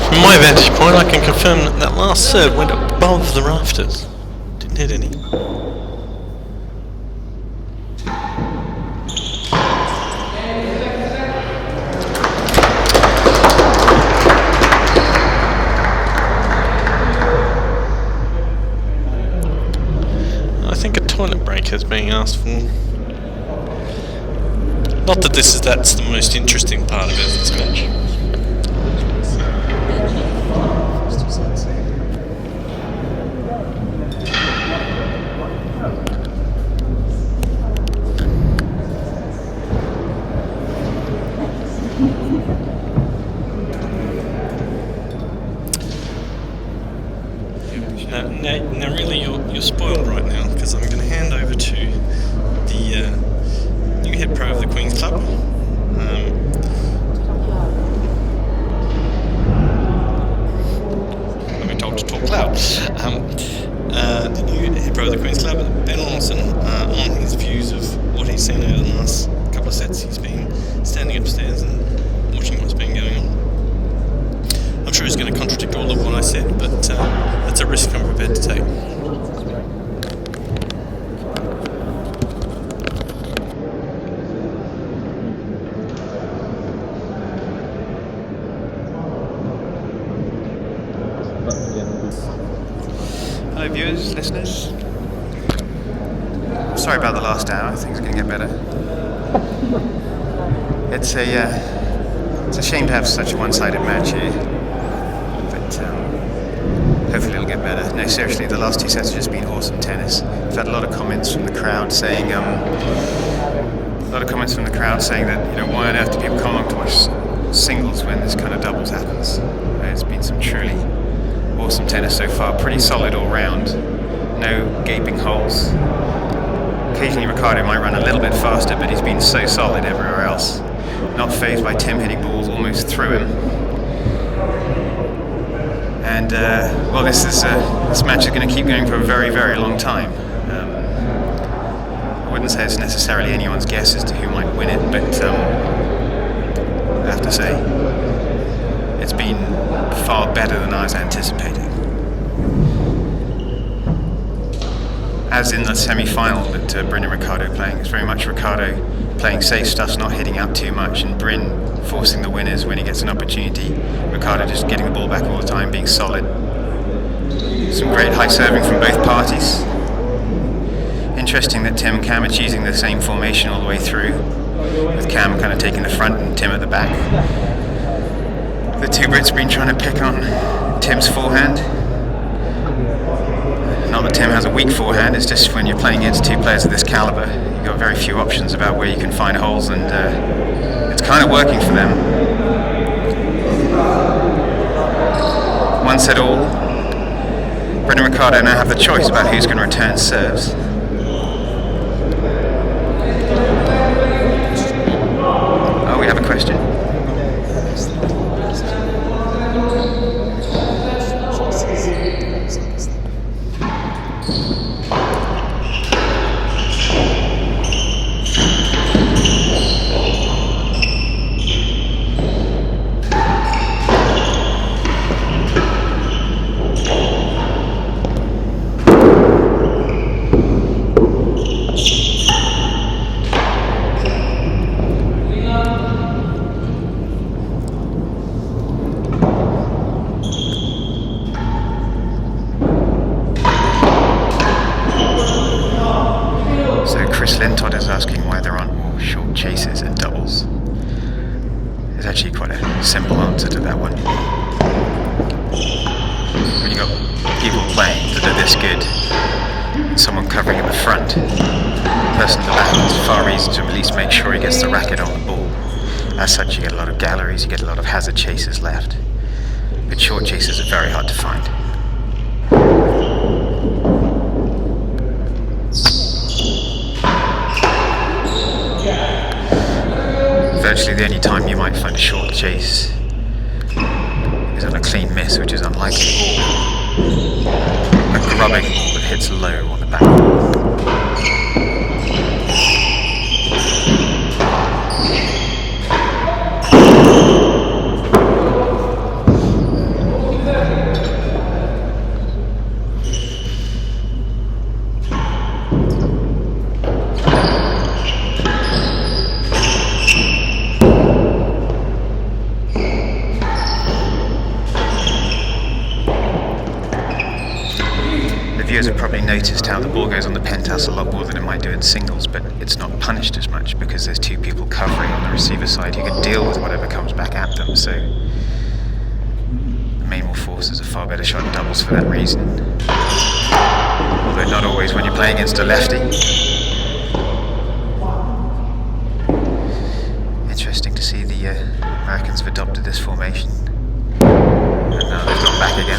From my vantage point, I can confirm that that last serve went above the rafters. Didn't hit any. toilet break is being asked for. Not that that's the most interesting part of this match. Now really you're spoiled right now, because I'm going to hand over to the new head pro of the Queen's Club. I've been told to talk loud. The new head pro of the Queen's Club, Ben Lawson, on his views of what he's seen over the last couple of sets. He's been standing upstairs and watching what's been going on. I'm sure he's going to contradict all of what I said, but that's a risk I'm prepared to take. Hello viewers, listeners. Sorry about the last hour, things are going to get better. It's a shame to have such a one-sided match here. Hopefully it'll get better. No, seriously, the last two sets have just been awesome tennis. I've had a lot of comments from the crowd saying, that, why on earth do people come along to watch singles when this kind of doubles happens? It's been some truly awesome tennis so far. Pretty solid all round. No gaping holes. Occasionally Ricardo might run a little bit faster, but he's been so solid everywhere else. Not fazed by Tim hitting balls almost through him. And this match is going to keep going for a very, very long time. I wouldn't say it's necessarily anyone's guess as to who might win it, but I have to say it's been far better than I was anticipating. As in the semi-final that Bryn and Ricardo playing, it's very much Ricardo playing safe stuff, not hitting out too much, and Bryn forcing the winners when he gets an opportunity. Ricardo just getting the ball back all the time, being solid. Some great high serving from both parties. Interesting that Tim and Cam are choosing the same formation all the way through, with Cam kind of taking the front and Tim at the back. The two Brits have been trying to pick on Tim's forehand. Not that Tim has a weak forehand, it's just when you're playing against two players of this caliber, you've got very few options about where you can find holes, and it's kind of working for them. One set all. Bryn and Ricardo now have the choice about who's going to return serves. Oh, we have a question. Simple answer to that one. When you've got people playing that are this good, and someone covering in the front, the person at the back, it's far easier to at least make sure he gets the racket on the ball. As such, you get a lot of galleries, you get a lot of hazard chasers left. But short chasers are very hard to find. Virtually the only time you might find a short chase is on a clean miss, which is unlikely, or a grubbing ball that hits low on the back. noticed how the ball goes on the penthouse a lot more than it might do in singles, but it's not punished as much because there's two people covering on the receiver side who can deal with whatever comes back at them. So the main wall forces a far better shot in doubles for that reason. Although not always when you're playing against a lefty. Interesting to see the Americans have adopted this formation. And now they've gone back again.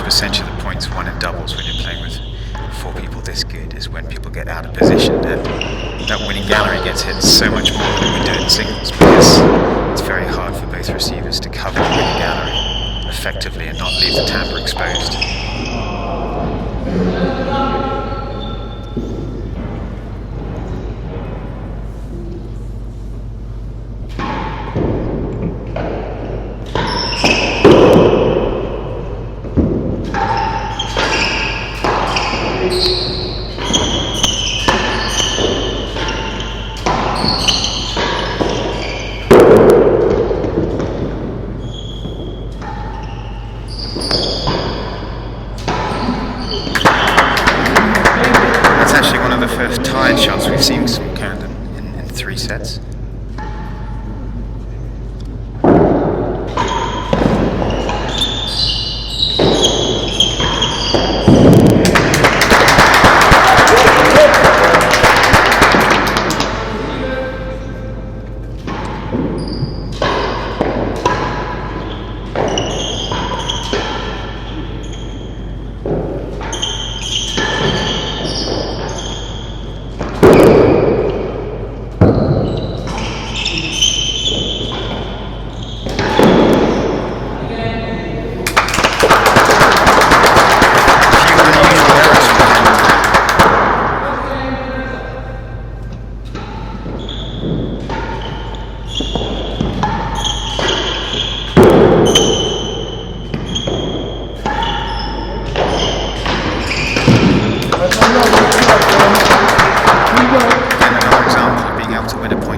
Percentage of the points won in doubles when you're playing with four people this good is when people get out of position, and that winning gallery gets hit so much more than we do in singles because it's very hard for both receivers to cover the winning gallery effectively and not leave the tambour exposed. Shots we've seen from Camden in 3 sets.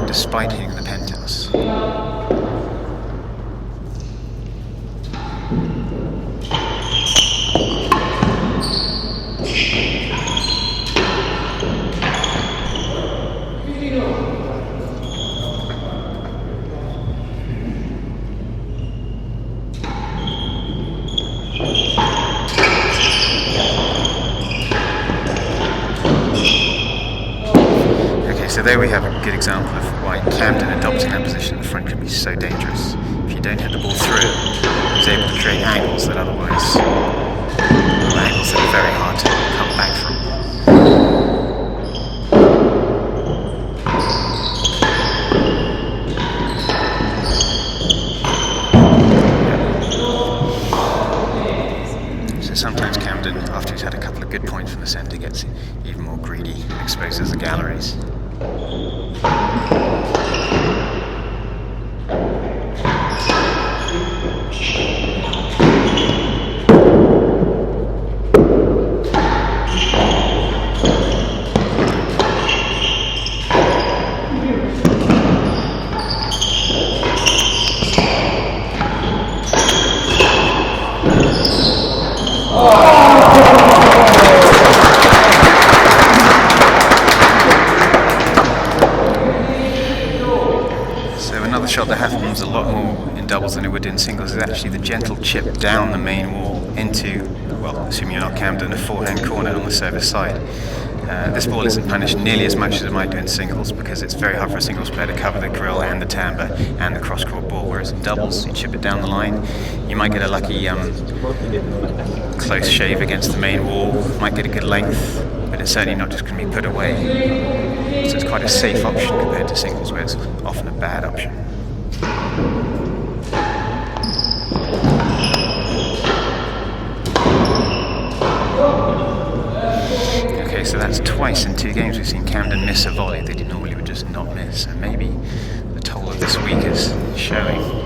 Despite hitting the penthouse. So there we have a good example of why Camden adopting that position in the front can be so dangerous. If you don't hit the ball through, he's able to create angles that otherwise are angles that are very hard to come back from. So sometimes Camden, after he's had a couple of good points from the centre, gets even more greedy and exposes the galleries. Shot that happens a lot more in doubles than it would in singles is actually the gentle chip down the main wall into, well, assuming you're not Camden, a forehand corner on the service side. This ball isn't punished nearly as much as it might do in singles because it's very hard for a singles player to cover the grill and the timbre and the cross-court ball, whereas in doubles, you chip it down the line, you might get a lucky close shave against the main wall, might get a good length, but it's certainly not just going to be put away. So it's quite a safe option compared to singles, where it's often a bad option. That's twice in 2 games we've seen Camden miss a volley that he normally would just not miss. And maybe the toll of this week is showing.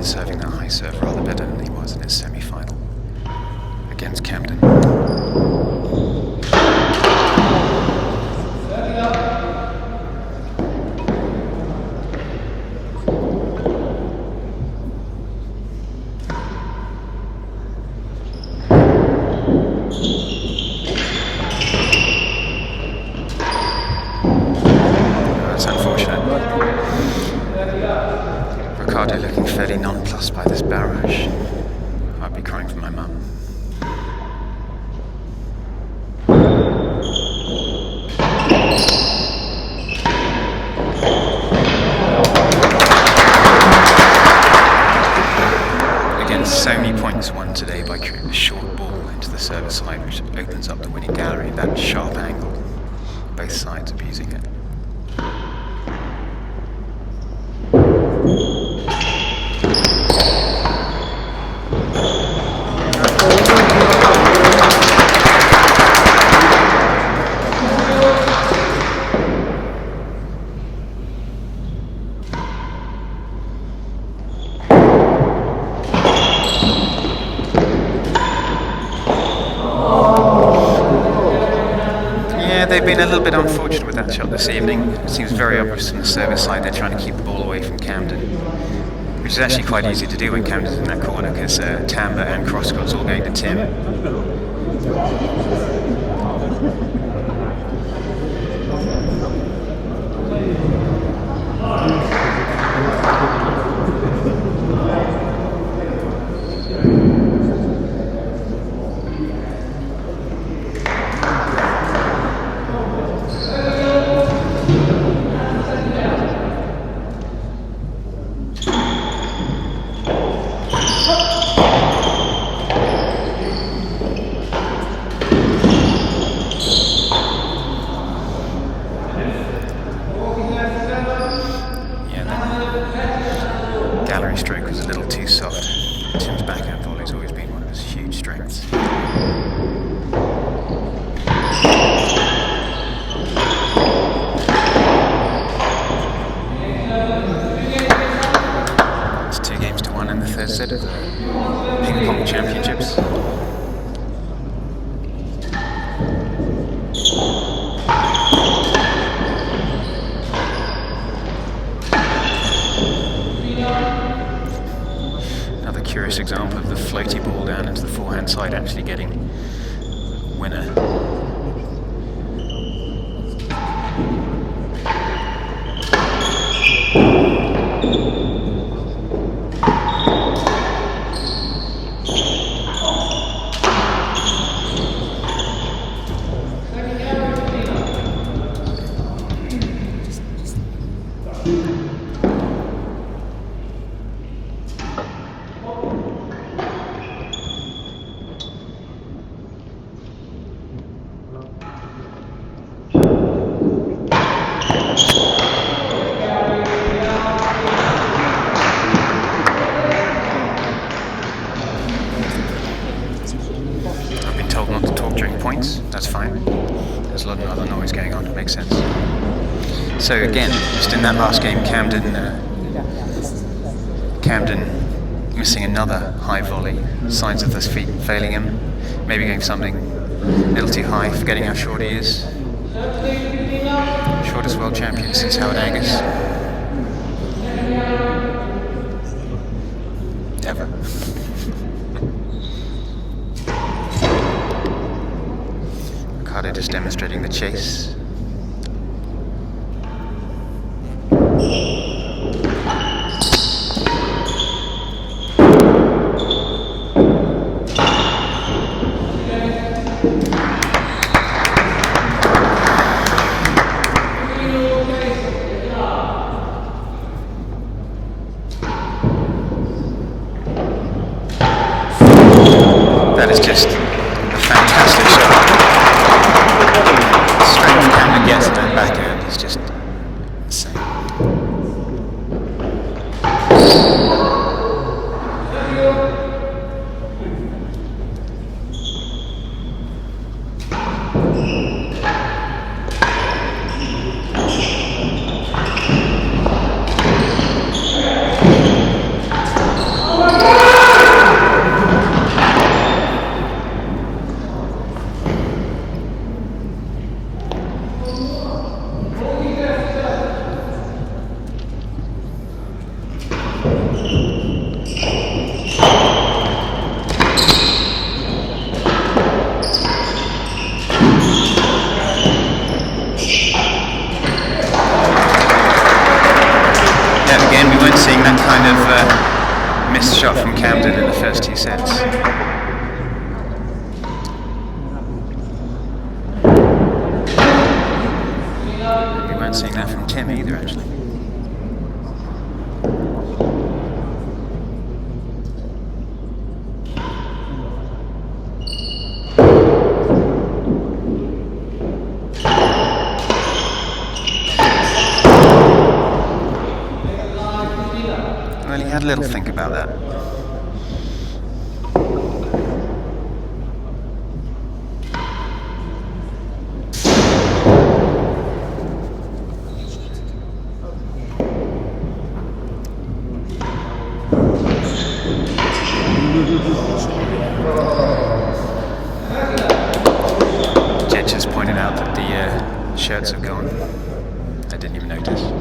Serving that high serve rather better than he was in his semi-final against Camden. That's unfortunate. Ricardo looking fairly nonplussed by this barrage. I'd be crying for my mum. Again, so many points won today by a short ball into the service side, which opens up the winning gallery. That sharp angle, both sides abusing it. They've been a little bit unfortunate with that shot this evening. It seems very obvious from the service side they're trying to keep the ball away from Camden, which is actually quite easy to do when Camden's in that corner because T&RA and Crosscott's all going to Tim. Stroke was a little too soft. Tim's backhand volley's always been one of his huge strengths. It's 2-1 in the third set of the Ping Pong Championships. Curious example of the floaty ball down into the forehand side actually getting the winner. That's fine. There's a lot of other noise going on, it makes sense. So again, just in that last game, Camden missing another high volley, signs of his feet failing him, maybe going something a little too high, forgetting how short he is. Shortest world champion since Howard Angus. Ever. just demonstrating the chase. That is just a fantastic shot. The strength Camden gets at that backhand is just insane. Seeing that kind of missed shot from Camden in the first 2 sets. We weren't seeing that from Tim either, actually. Had a little think about that. Jet just pointed out that the shirts have gone. I didn't even notice.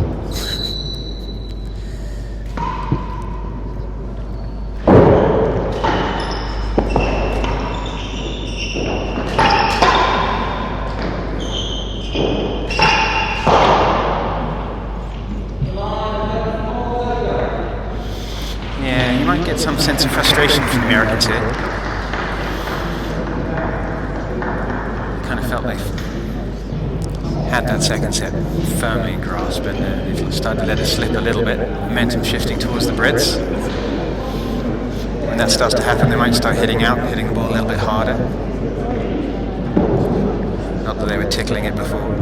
Get some sense of frustration from the Americans here. Kind of felt they had that second set firmly grasped, and they've started to let it slip a little bit. Momentum shifting towards the Brits. When that starts to happen, they might start hitting the ball a little bit harder. Not that they were tickling it before.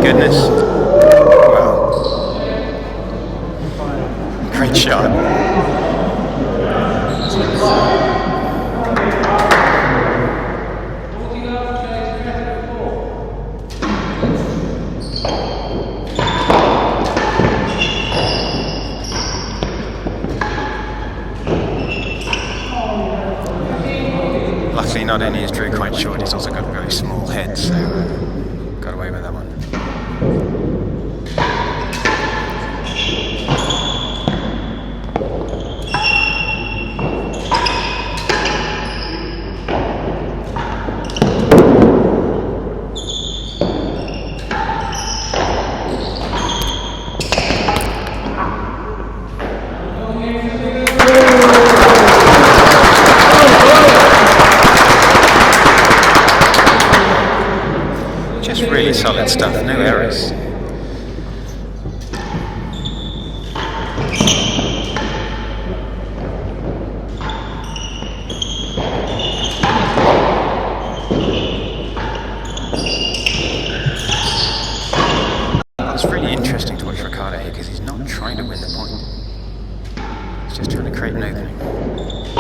Goodness. Wow. Great shot. Luckily, not only is Drew quite short, he's also got a very small head, so got away with that one. Really solid stuff, no errors. It's really interesting to watch Ricardo here because he's not trying to win the point. He's just trying to create an opening.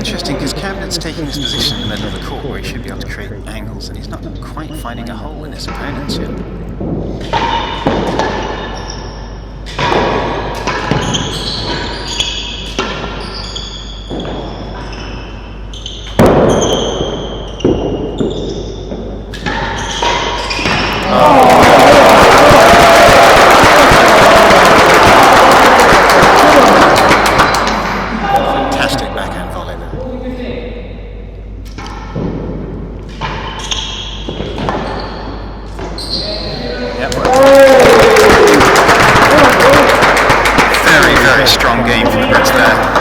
interesting because Camden's taking this position in the middle of the court where he should be able to create angles, and he's not quite finding a hole in his opponents yet. Strong game from the Brits there.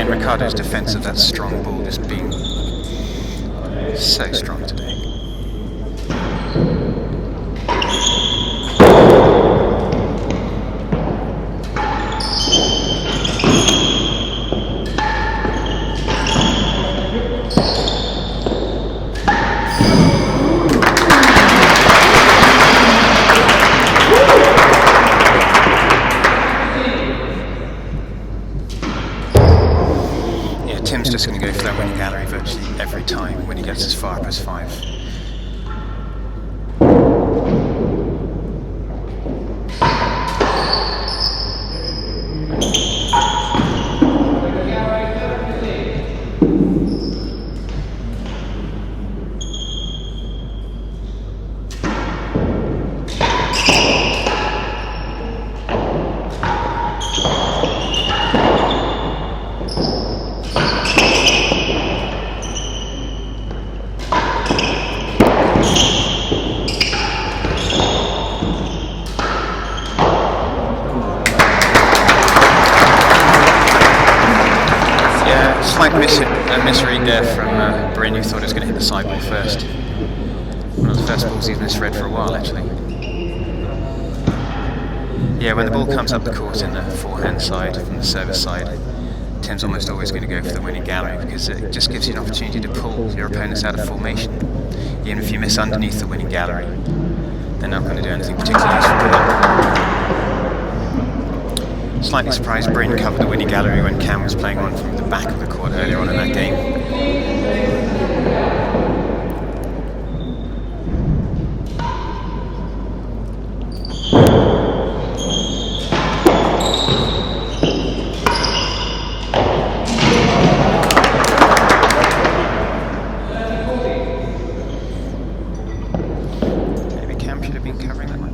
Ricardo's defense of that strong ball just being so strong today. Tim's just going to go for that winning gallery virtually every time when he gets as far up as 5. Slight misread there from Bryn, who thought it was going to hit the sideball first. One of the first balls he's misread for a while, actually. Yeah, when the ball comes up the court in the forehand side, from the service side, Tim's almost always going to go for the winning gallery because it just gives you an opportunity to pull your opponents out of formation. Even if you miss underneath the winning gallery, they're not going to do anything particularly useful with it. Slightly surprised Bryn covered the winning gallery when Cam was playing on from the back of the court earlier on in that game. Maybe Cam should have been covering that one.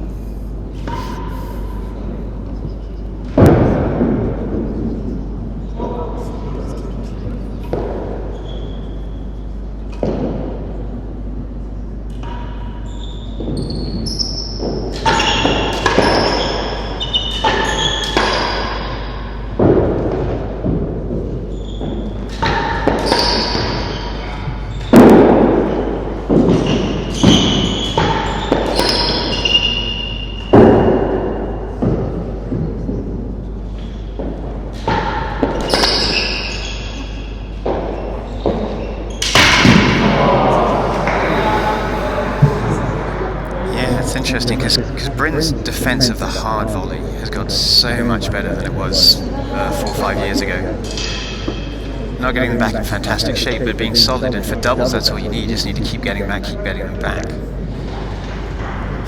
Interesting because Bryn's defense of the hard volley has got so much better than it was 4 or 5 years ago. Not getting them back in fantastic shape, but being solid, and for doubles that's all you need. You just need to keep getting them back, keep getting them back.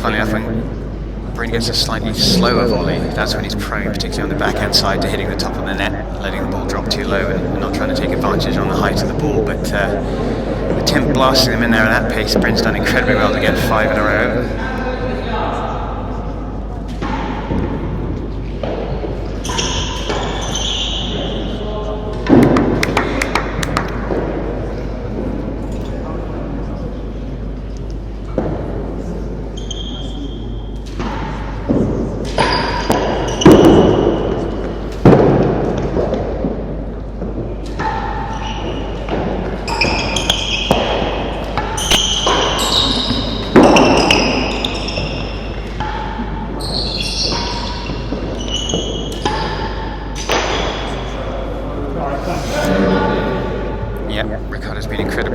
Funnily enough, when Bryn gets a slightly slower volley, that's when he's prone, particularly on the backhand side, to hitting the top of the net, letting the ball drop too low and not trying to take advantage on the height of the ball. But with Tim blasting them in there at that pace, Bryn's done incredibly well to get 5 in a row.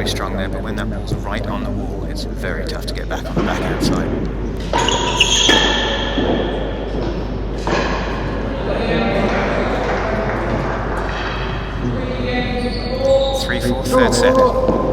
incredibly strong there, but when that ball's right on the wall, it's very tough to get back on the backhand side. 3-4, third set.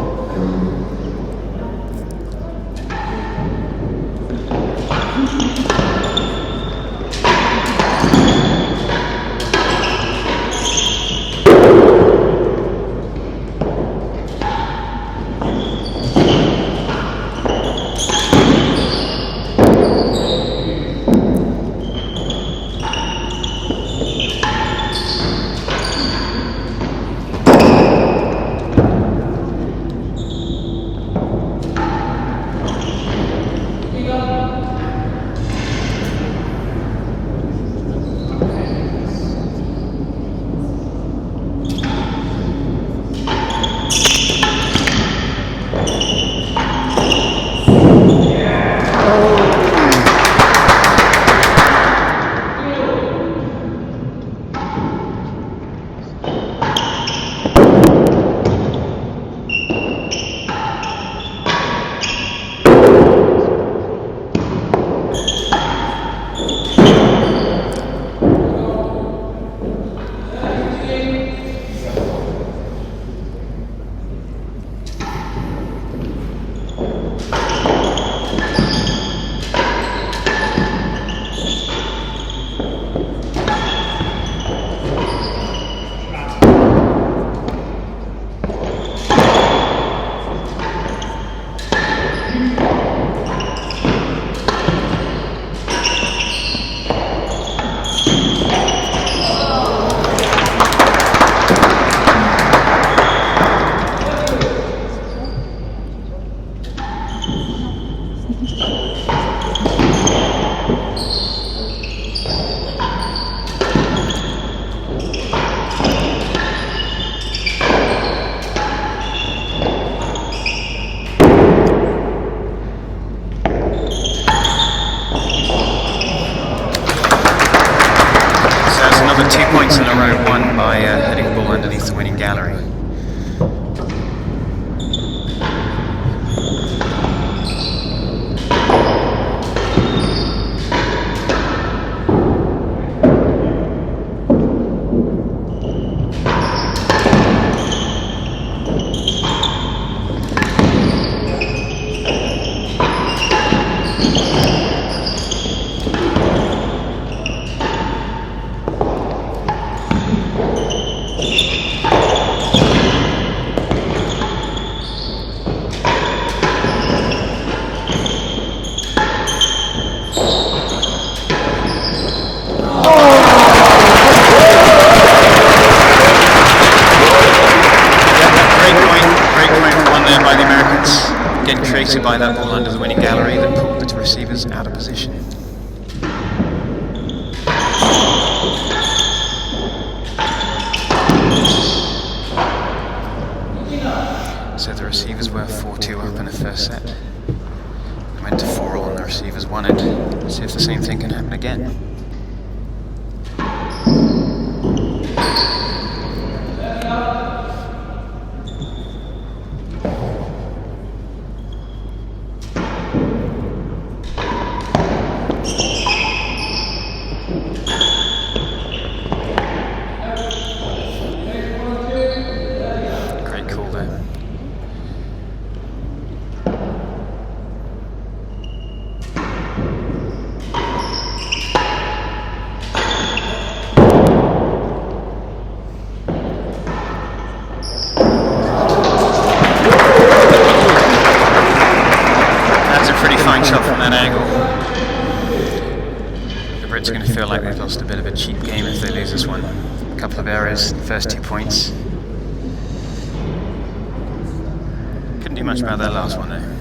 By that ball under the winning gallery that pulled the receivers out of position. So the receivers were 4-2 up in the first set. They went to 4-all and the receivers won it. Let's see if the same thing can happen again. Lost a bit of a cheap game if they lose this one. A couple of errors, first 2 points. Couldn't do much about that last one though.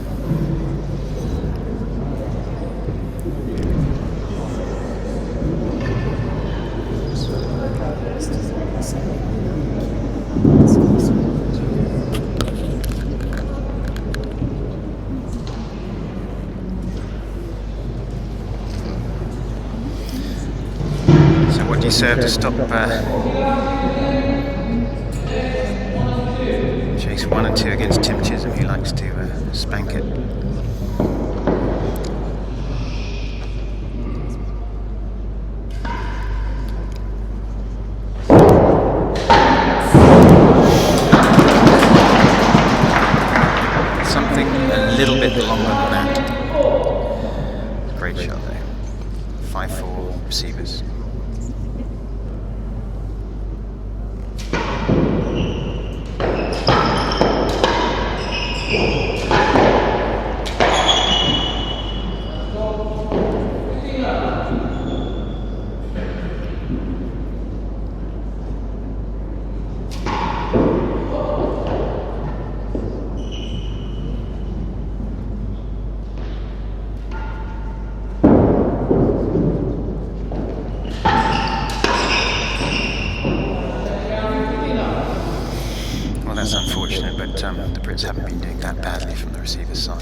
Serve to stop Chase 1 and 2 against Tim Chisholm, who likes to spank it. Something a little bit longer than that. Great shot there. 5-4 receivers. That's unfortunate, but the Brits haven't been doing that badly from the receiver's side.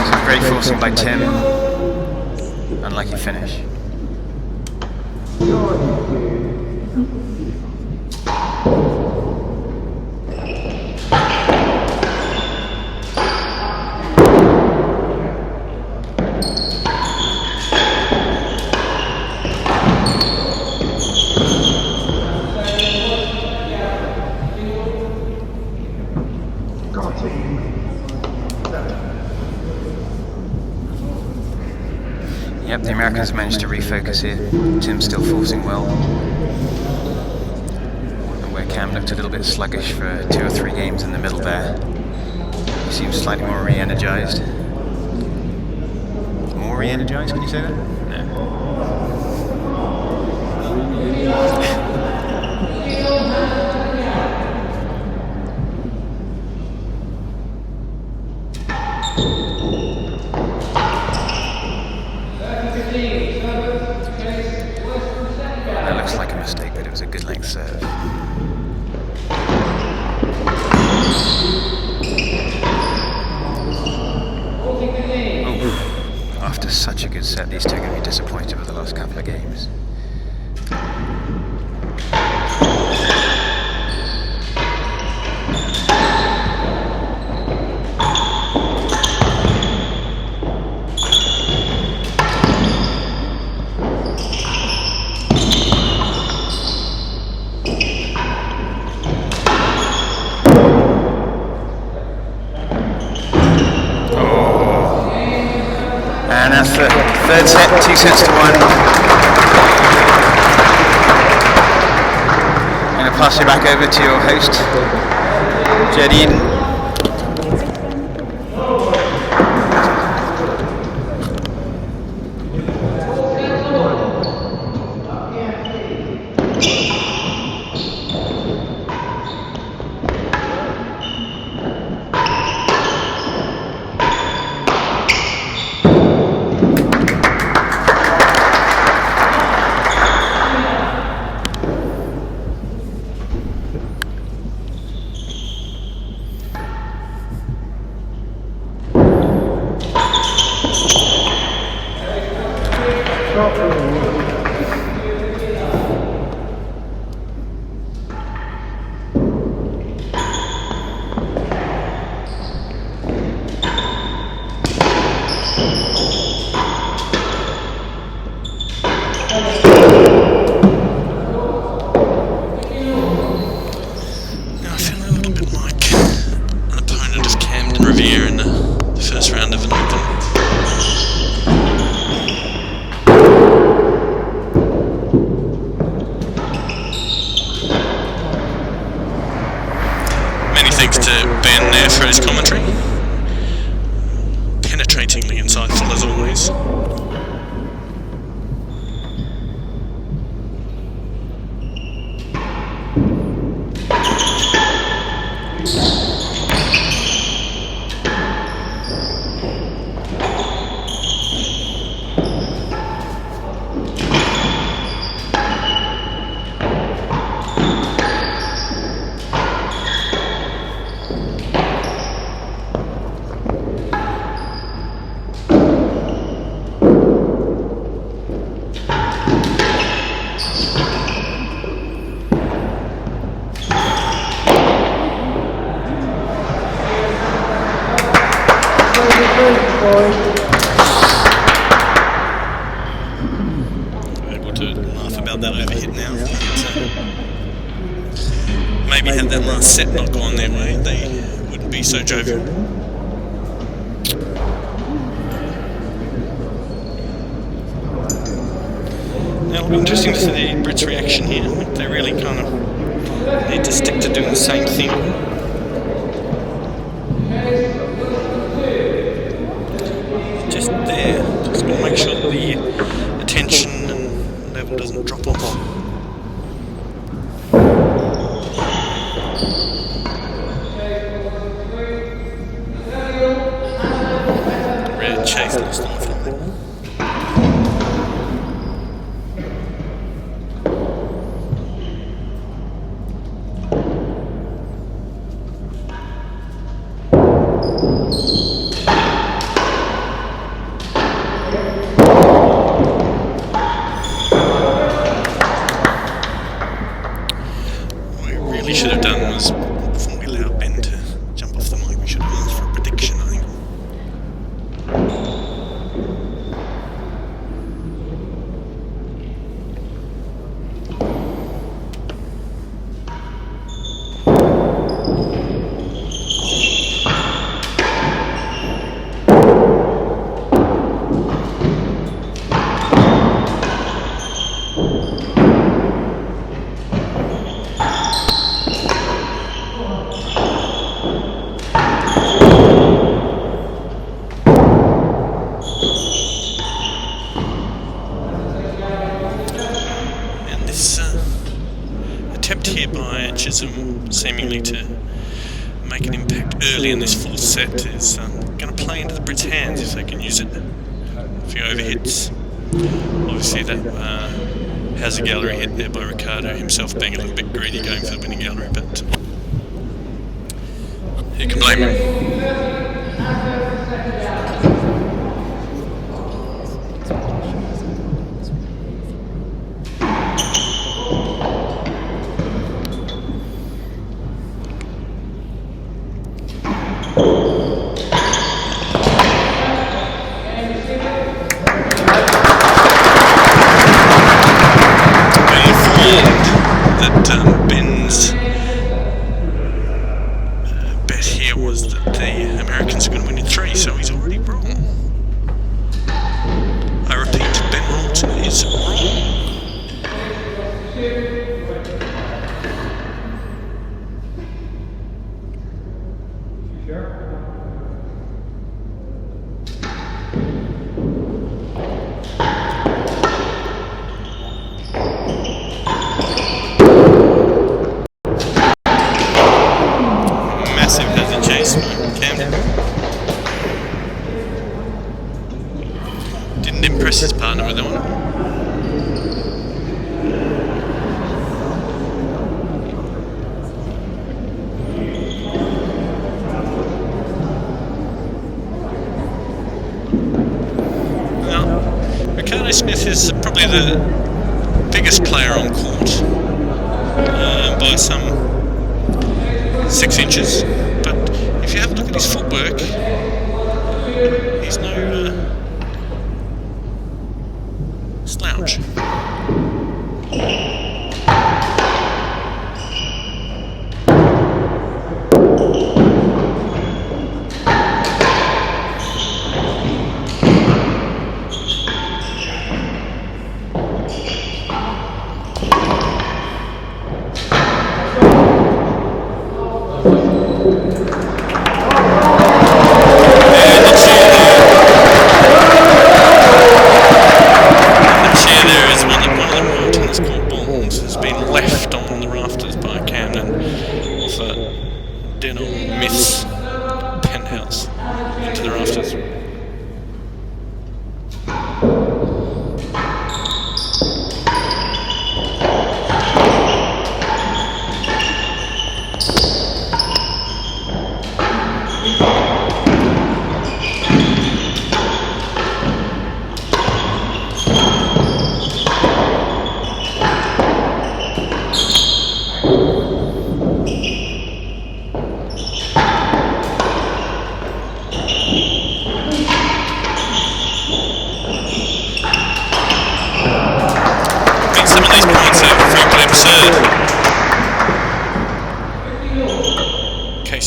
Some great forcing by Tim. Unlucky finish. Yep, the Americans managed to refocus here. Tim's still forcing well. And where Cam looked a little bit sluggish for 2 or 3 games in the middle there, he seems slightly more re-energized. More re-energized, can you say that? No. That looks like a mistake, but it was a good length serve. Oh, after such a good set, these two are going to be disappointed with the last couple of games. And that's the third set, 2 sets to 1. I'm going to pass you back over to your host, Jed Eden. Now I feel a little bit like an opponent of Camden Riviere in the first round of an Open. Many thanks to Ben there for his commentary. Penetratingly insightful as always. Able to laugh about that overhit now. Maybe had that last set not gone their way, they wouldn't be so jovial. Now it'll be interesting to see the Brits' reaction here. They really kind of need to stick to doing the same thing. Just there, just got to make sure that the attention and level doesn't drop off. Red chase lost on the front there. Should have done was, before we allowed Ben to jump off the mic, we should have asked for a prediction, I think. Chisholm seemingly to make an impact early in this full set is going to play into the Brits' hands if they can use it. A few overhits. Obviously that has a gallery hit there by Ricardo, himself being a little bit greedy going for the winning gallery, but who can blame him? Ben's bet here was that the Americans are going to win in 3, so he's already wrong. I repeat, Ben Hamilton is wrong. Didn't impress his partner with that one. Now, Ricardo Smith is probably the biggest player on court by some 6 inches, but if you have a look at his footwork, he's no slouch.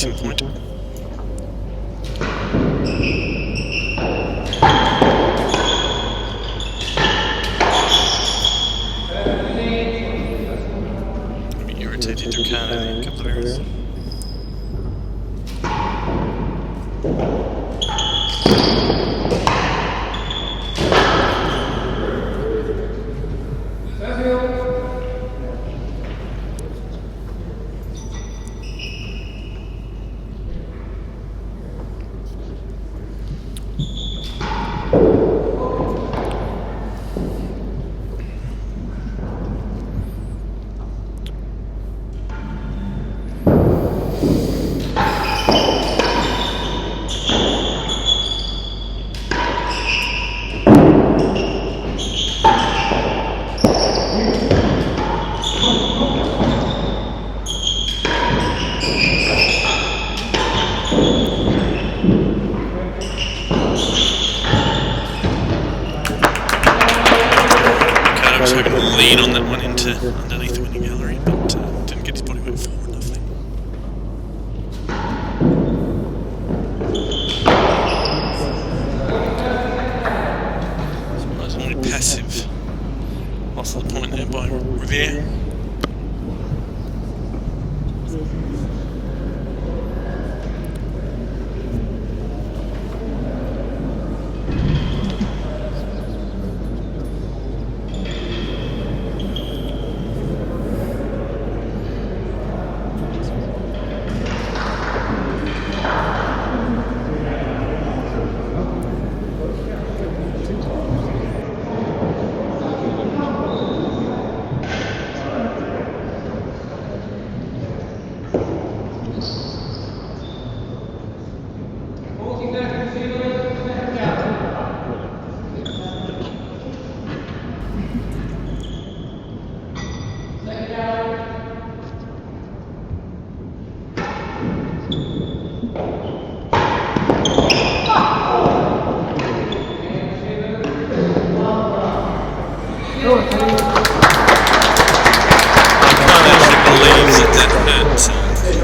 racing point. Maybe irritated Ricardo in a couple of areas. Lean on that one into underneath the winning gallery, but didn't get his body weight forward enough there. Surprisingly passive loss of the point there by Riviere.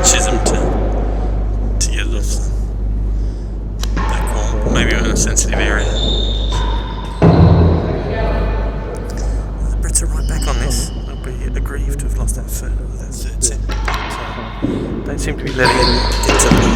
Chisholm to get it off that wall, maybe in a sensitive area. The Brits are right back on this. They'll be aggrieved to have lost that third set. Don't seem to be letting it get to them.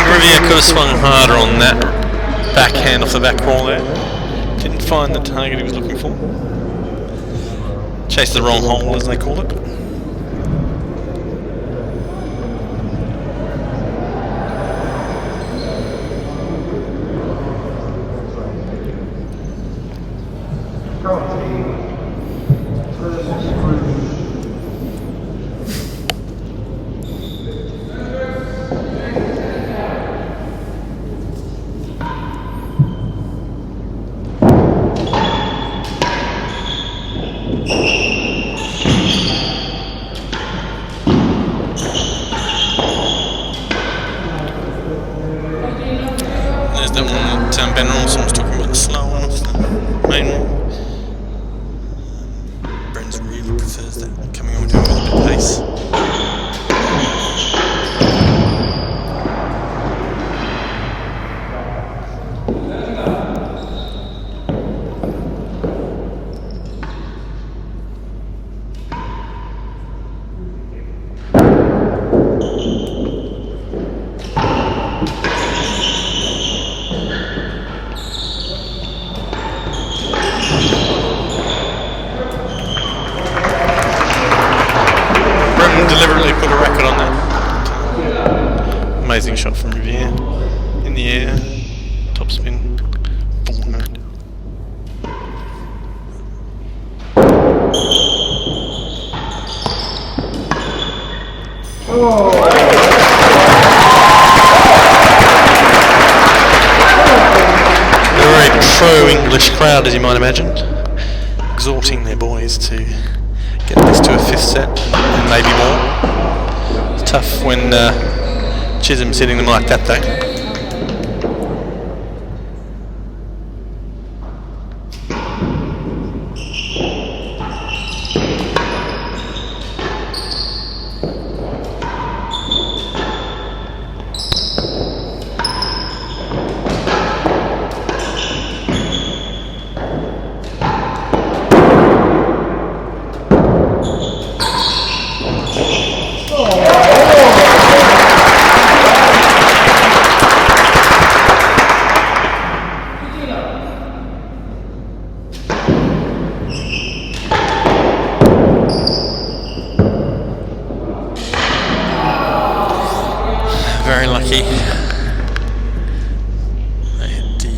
Riviere could have swung harder on that backhand off the back wall there. Didn't find the target he was looking for. Chased the wrong hole, as they call it. That one that Ben Ronson was talking about, the slow one off the main one. Bryn's really prefers that, coming on with a bit of pace. Deliberately put a record on that. Amazing shot from Riviere. In the air, top spin, forehand. A very pro-English crowd, as you might imagine, exhorting their boys to get this to a 5th set and maybe more. It's tough when Chisholm's hitting them like that, though. Very lucky. They hit the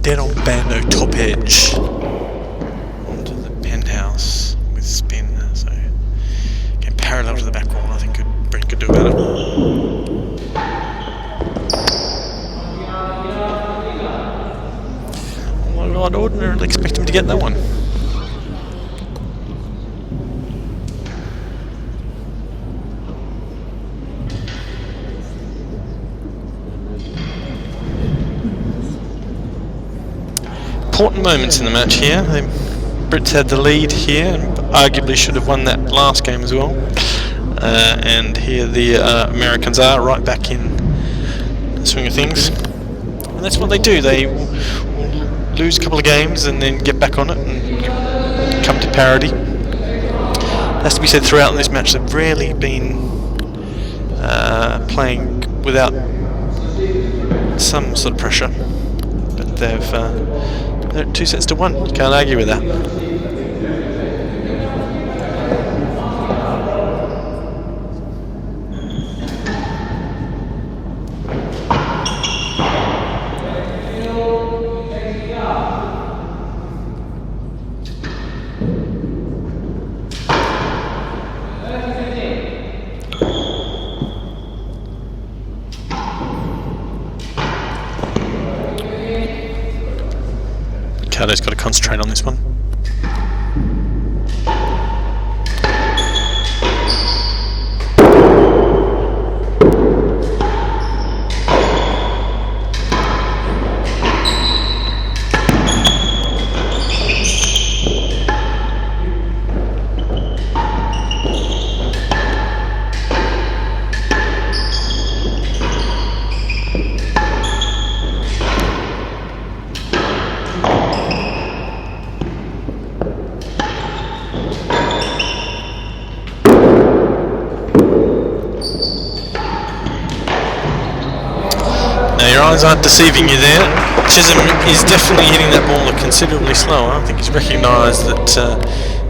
dead on bando top edge onto the penthouse with spin. So getting parallel to the back wall, I think Bryn could do about it. Well, I'd ordinarily expect him to get that one. Important moments in the match here. The Brits had the lead here and arguably should have won that last game as well. And here the Americans are right back in the swing of things. And that's what they do. They will lose a couple of games and then get back on it and come to parity. It has to be said throughout this match they've rarely been playing without some sort of pressure. But they're 2 sets to 1. You can't argue with that. Ricardo's got to concentrate on this one. Your eyes aren't deceiving you there. Chisholm is definitely hitting that ball considerably slower. I think he's recognised that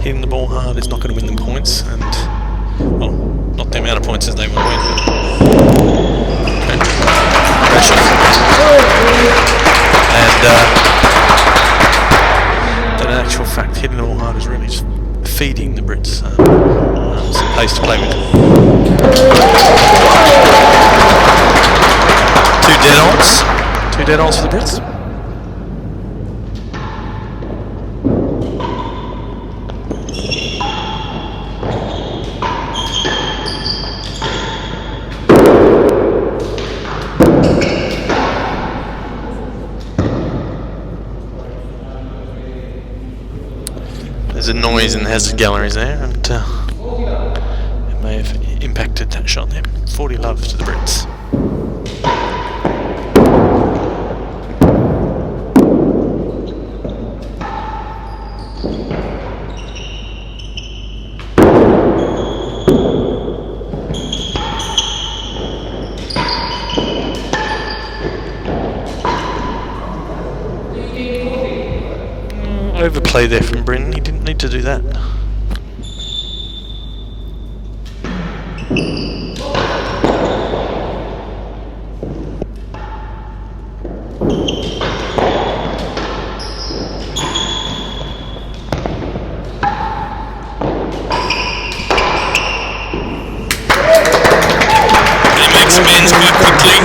hitting the ball hard is not going to win them points, and well, not the amount of points as they will win. Okay. Pressure. And that in actual fact, hitting the ball hard is really just feeding the Brits some pace to play with. Two dead ons for the Brits. There's a noise in the hazard galleries there, and it may have impacted that shot there. 40 love to the Brits. Overplay there from Bryn. He didn't need to do that. move quickly.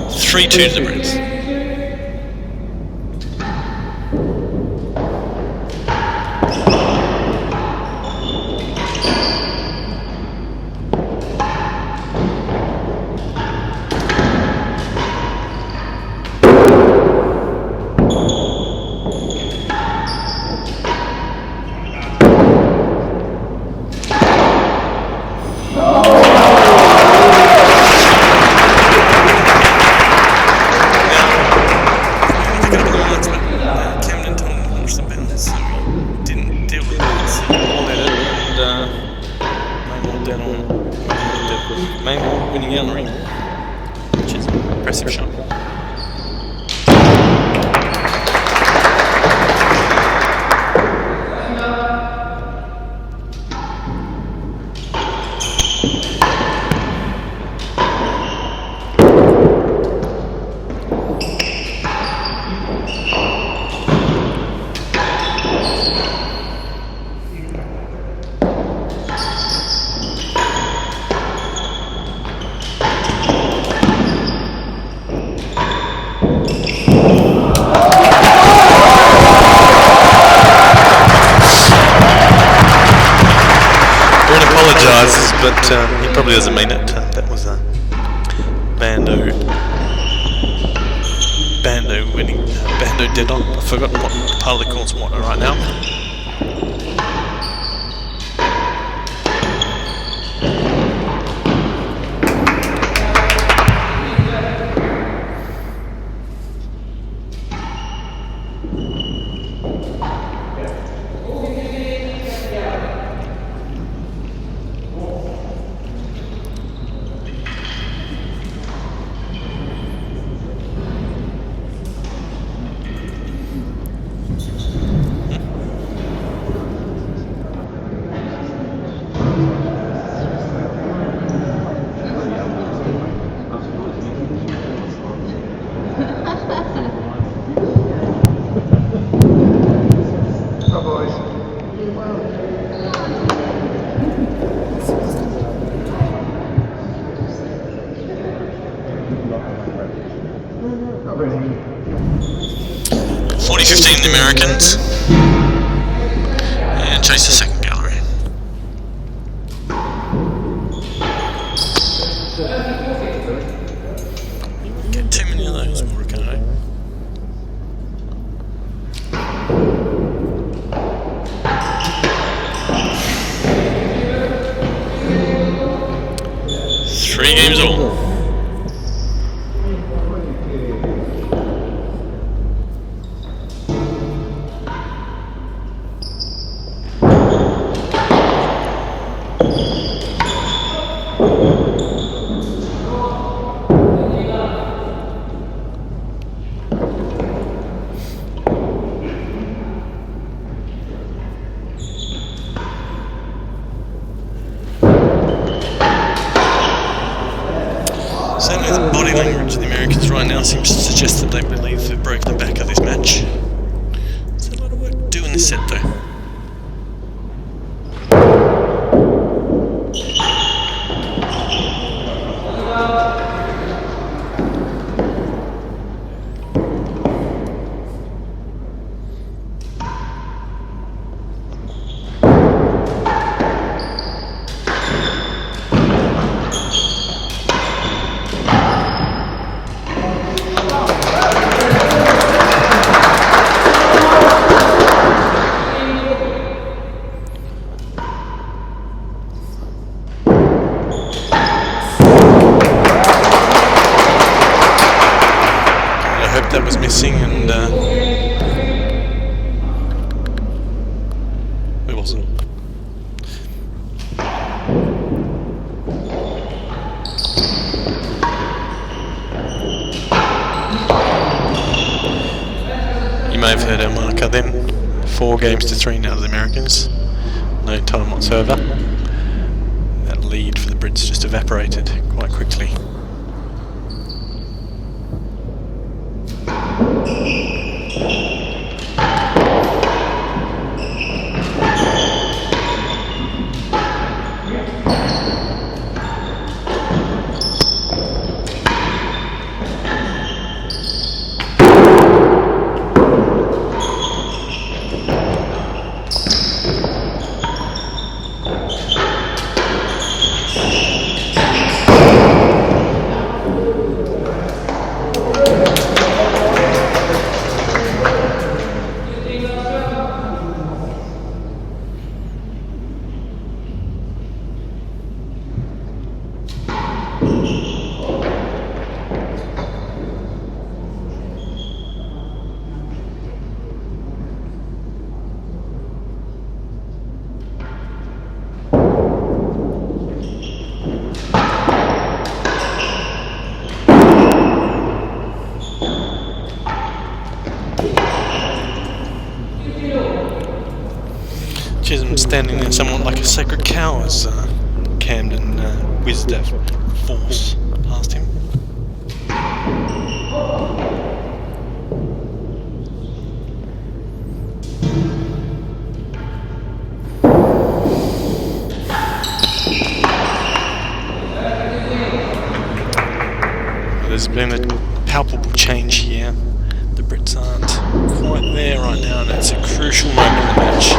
3-2 to the Brits. Camden told him to watch the balance, so he didn't deal with it. So all at it, and Main dead on. Main winning out in the ring, which is an impressive shot. But he probably doesn't mean it. That was Bando winning. Bando dead on. I've forgotten what part of the court's what right now. The Americans and chase the second gallery. Get too many of those, Ricardo. Three games all. Certainly the body language of the Americans right now seems to suggest that they believe they've broken the back of this match. There's a lot of work to do in this set though. That was missing, and it wasn't. You may have heard our marker then. 4-3 now to the Americans. No time whatsoever. That lead for the Brits just evaporated quite quickly. standing there somewhat like a sacred cow as Camden whizzed that force past him. There's been a palpable change here. The Brits aren't quite there right now, and it's a crucial moment in the match.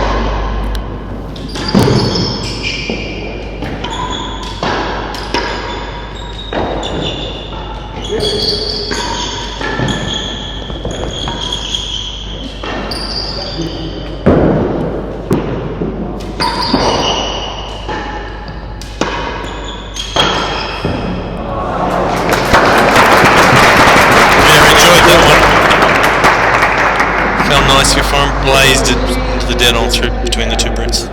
Nice before him, blazed it into the dead on through between the two Brits.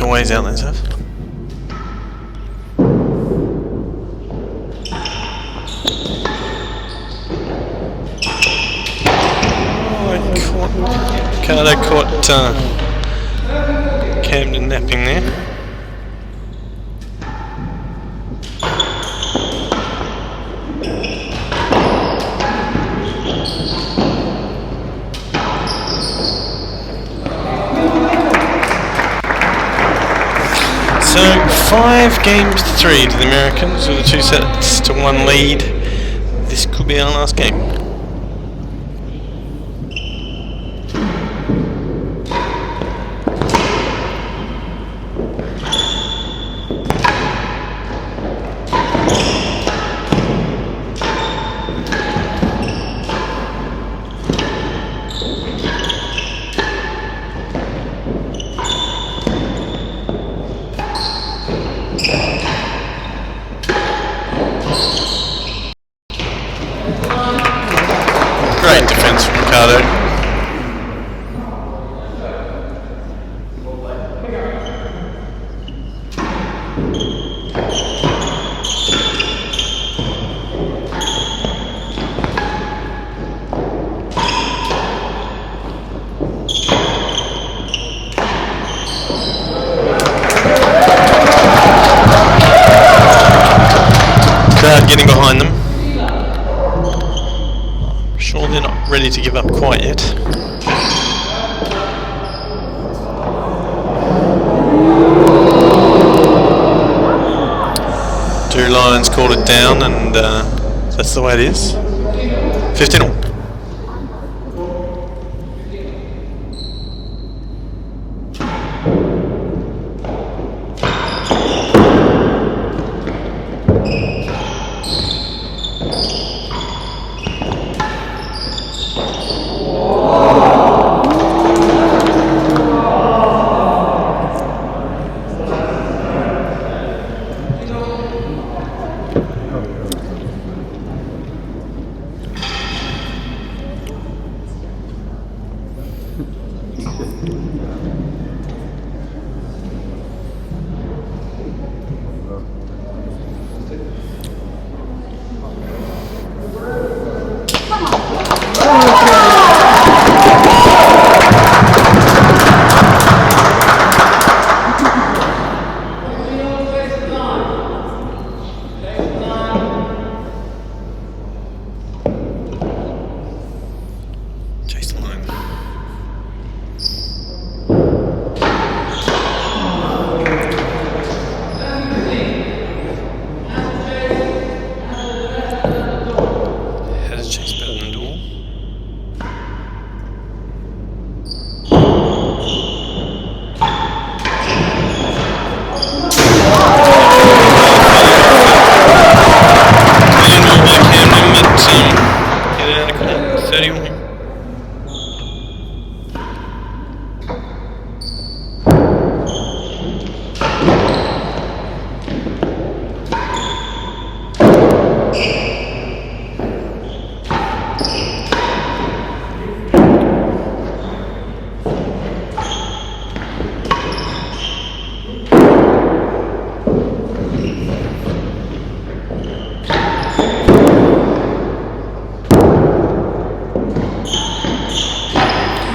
Ways out there, Zev. Ricardo caught Camden napping there. So 5 games to 3 to the Americans with a 2-1 lead. This could be our last game. Great defence from Ricardo. Crowd getting behind them. Sure, they're not ready to give up quite yet. Two Lions called it down, and that's the way it is. 15-all.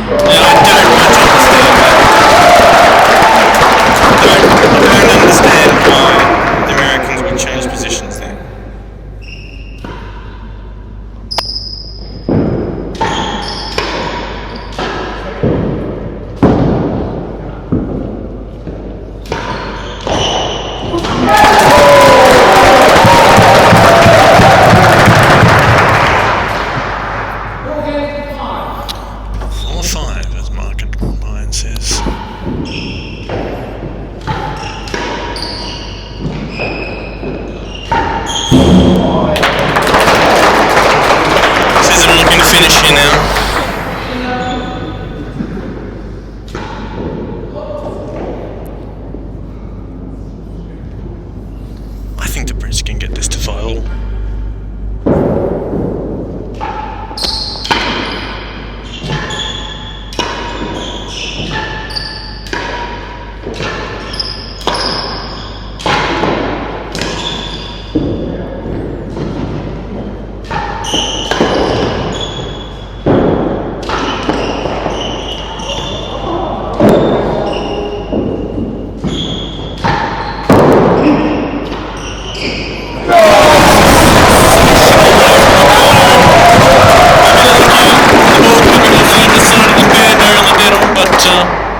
don't understand why the Americans would change positions there. I think the Brits can get this to file.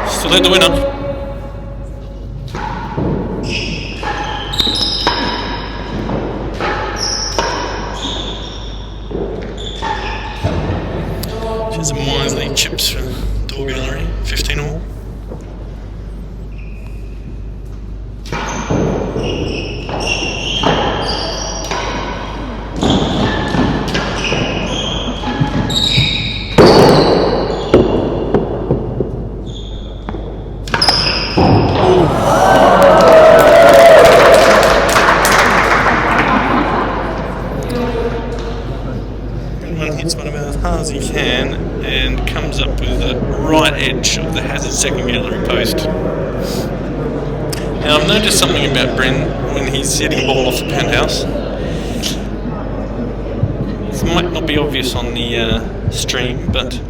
Still the winner. Some wisely chips from Door Gallery, 15 all. One about as hard as he can and comes up with the right edge of the hazard second gallery post. Now I've noticed something about Bryn when he's hitting ball off the penthouse. This might not be obvious on the stream, but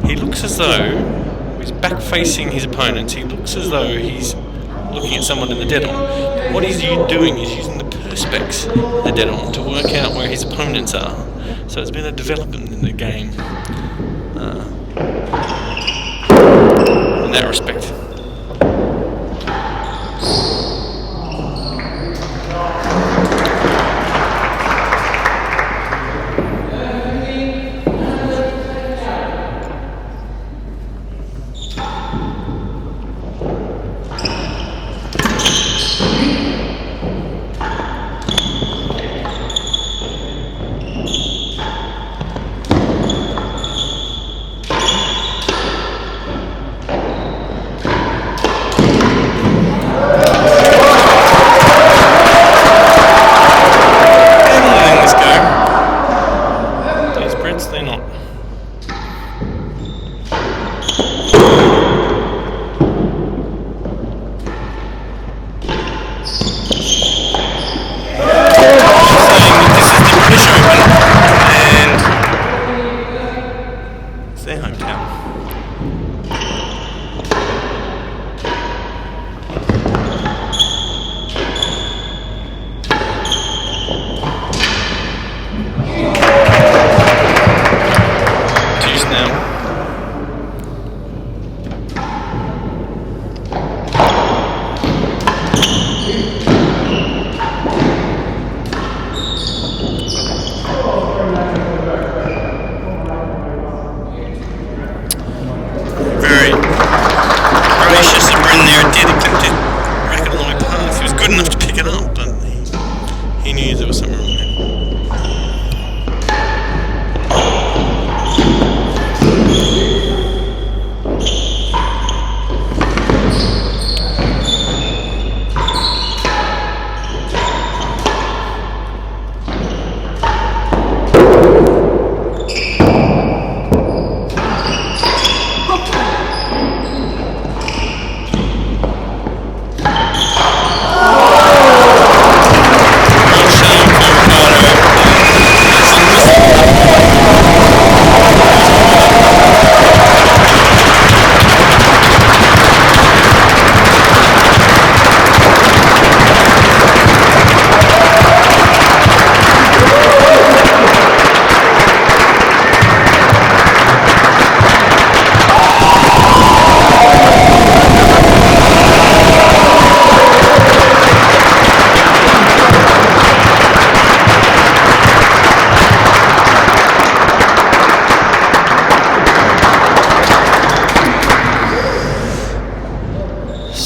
he looks as though he's back facing his opponents. He looks as though he's looking at someone in the dead on. What he's doing is using the perspex in the dead on to work out where his opponents are. So it's been a development in the game in that respect.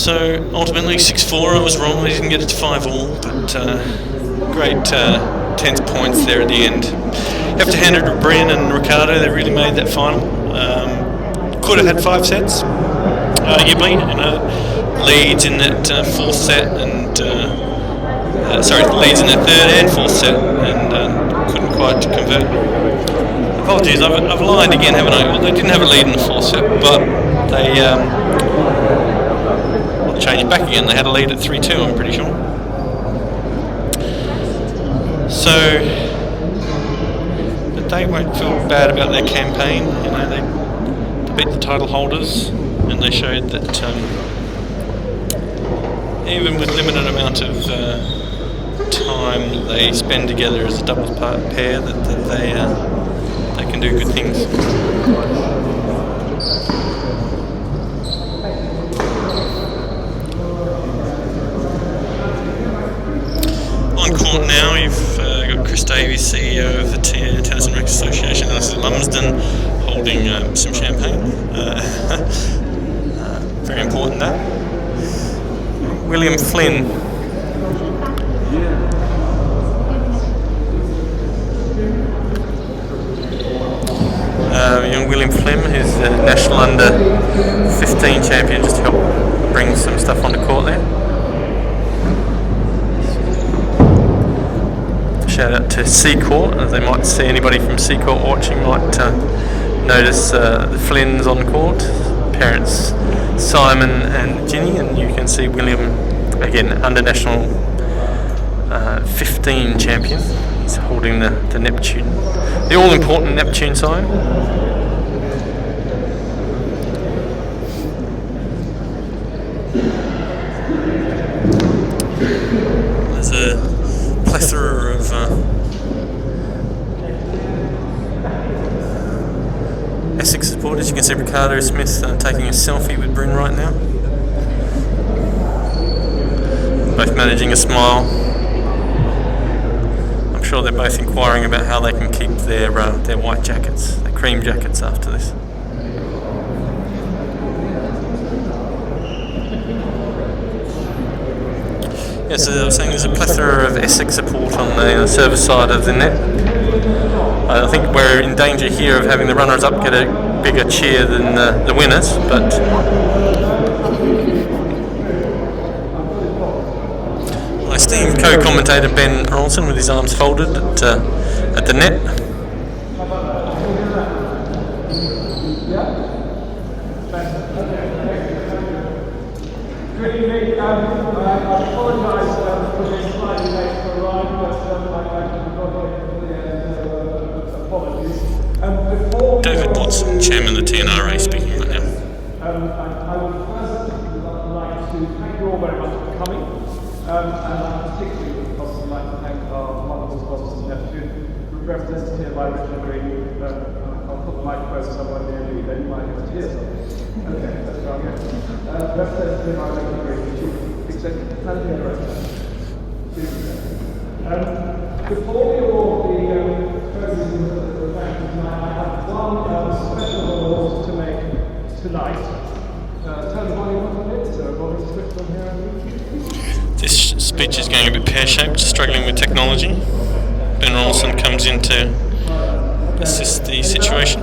So ultimately 6-4, I was wrong, I didn't get it to 5-all, but great tense points there at the end. Have to hand it to Bryn and Ricardo, they really made that final. Could have had 5 sets, arguably, leads in that 4th set and leads in that 3rd and 4th set, and couldn't quite convert. Apologies, I've lied again, haven't I? Well, they didn't have a lead in the 4th set, but they changed back again. They had a lead at 3-2, I'm pretty sure. So, but they won't feel bad about their campaign. You know, they beat the title holders, and they showed that even with limited amount of time that they spend together as a doubles pair, that they can do good things. On court now, you've got Chris Davies, CEO of the Tennis and Rec Association, and this is Lumsden, holding some champagne. Very important that. William Flynn. Young William Flynn, who's the National Under 15 champion, just to help bring some stuff onto court there. Shout out to Seacourt, as they might see anybody from Seacourt watching might notice the Flynns on court, parents Simon and Ginny, and you can see William, again, under national 15 champion. He's holding the Neptune, the all-important Neptune sign. There's a plethora of Essex supporters. You can see Ricardo Smith taking a selfie with Bryn right now. Both managing a smile. I'm sure they're both inquiring about how they can keep their white jackets, their cream jackets after this. Yes, as I was saying, there's a plethora of Essex support on the service side of the net. I think we're in danger here of having the runners-up get a bigger cheer than the winners, but my esteemed co-commentator Ben Ronson with his arms folded at the net. Good evening. I apologise for being slightly late for a ride, but I apologies. David Watson, Chairman of the T&RA, speaking right now. I would first like to thank you all very much for coming, and I particularly would also like to thank our wonderful sponsors, Neptune, represented here by Richard Green. I'll put the microphone somewhere near you, then you might be able to hear something. Okay, that's right here. Represented here by Richard Green, Chief Executive Managing Director. Before we award the prizes of the thank you tonight, I have one special award to make tonight. Turn the volume up a bit, is there a volume switch on here? This speech is going a bit pear-shaped, struggling with technology. Ben Ronson comes in to assist the situation.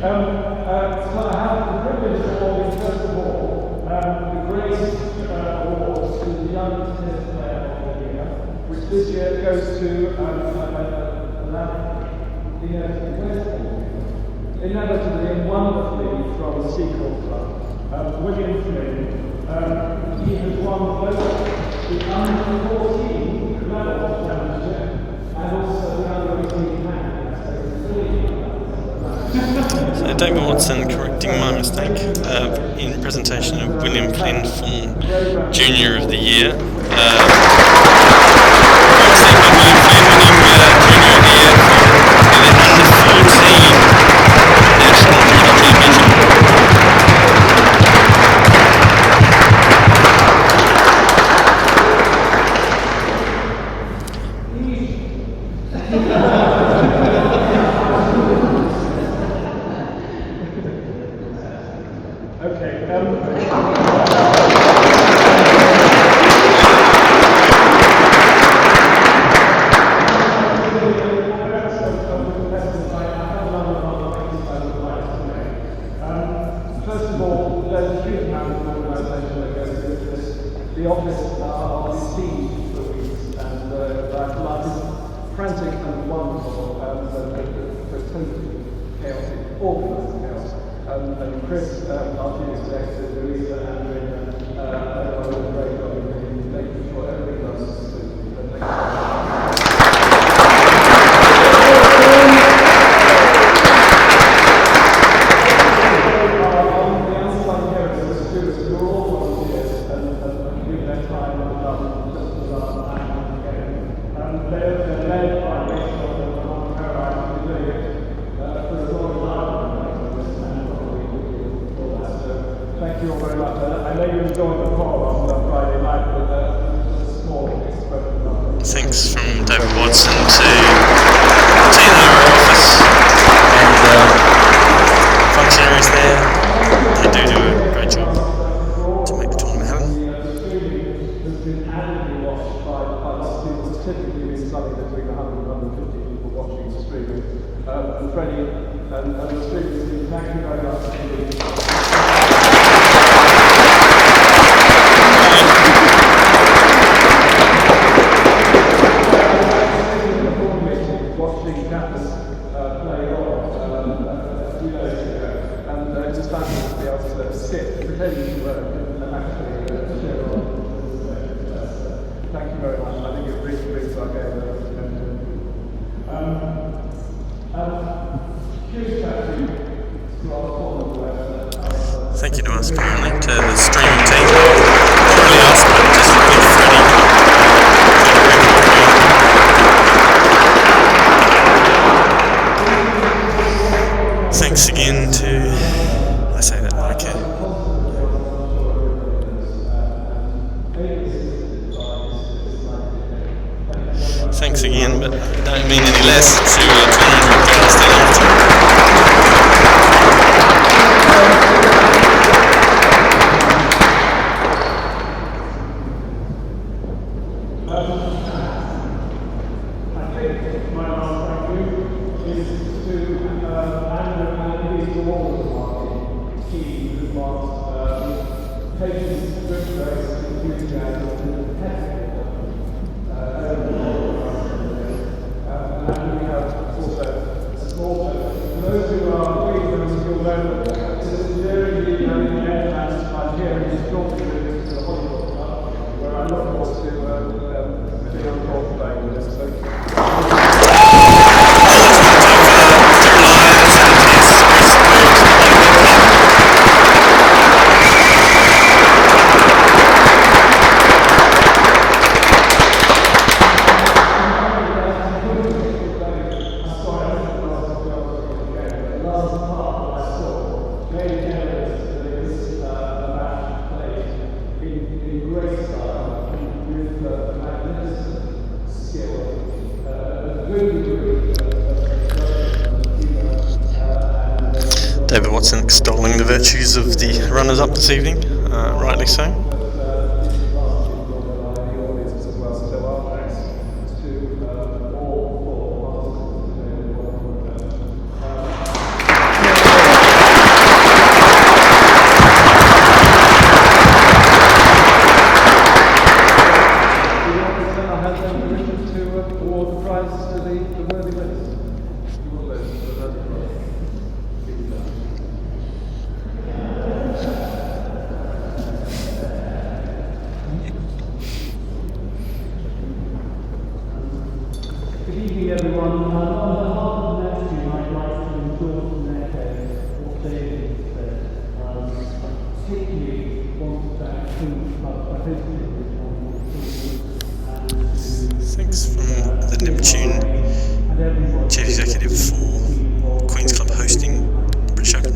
So I have the privilege of awarding, first of all, the Grace Award to the Young Tennis Player of the Year, which this year goes to inevitably and wonderfully from the Seacourt Club, William Flynn. He has won both the under 14 medal championship and also the under 18 hand. So David Watson correcting my mistake in representation of William Flynn for Junior of the Year. William Flynn winning Junior of the Year for the under 14 National Junior Championship. the office are besieged for weeks, and life is frantic and wonderful, but totally chaotic, organised chaos. And Chris, our chief executive, Louisa, and Bryn, are doing a great job in making sure everything runs smoothly. Thank you. Thank you all very much. I know you enjoyed the call on Friday night, but just a small expression of Thanks from David Watson to T&RA office and functionaries there. They do a great job to make the tournament happen. The streaming has been avidly watched by lots of people. It's typically been something between 100 and 150 people watching the streaming. And Freddie and the streaming team, thank you very much indeed. Watching Captain play on a few days ago, and it's just fantastic to be able to sit, pretending to work, and actually share on. Thank you very much. I think it really brings our game. Huge thank you to our tournament. Thank you to us, apparently, to the streaming team. Not really us, but just with Freddie. Thanks again to, I say that like it. Thanks again, but don't mean any less to tournament broadcaster. David Watson extolling the virtues of the runners-up this evening, rightly so. Good evening, everyone. On behalf of Neptune, I'd like to endorse and echo what David said. I particularly want to thank King's Club for hosting this wonderful Thanks from the Neptune Chief Executive for Queen's Club hosting the British Open.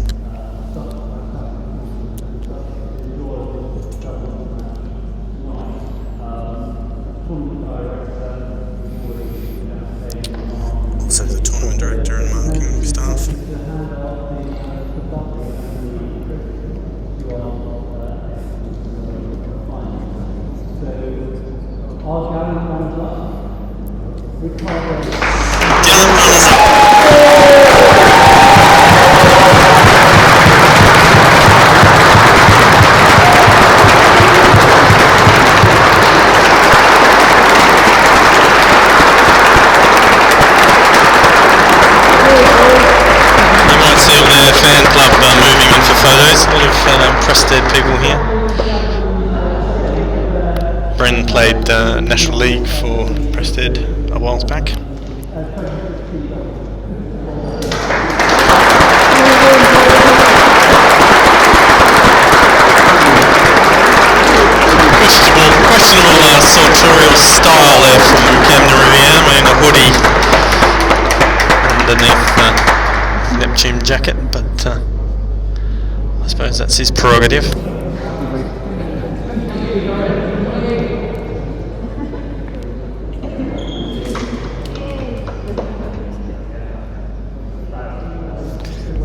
Also the tournament director and marketing staff. Dylan runners up. Bryn played National League for Prested a while back. Questionable sartorial style there from Camden Riviere, wearing a hoodie underneath Neptune jacket, but I suppose that's his prerogative.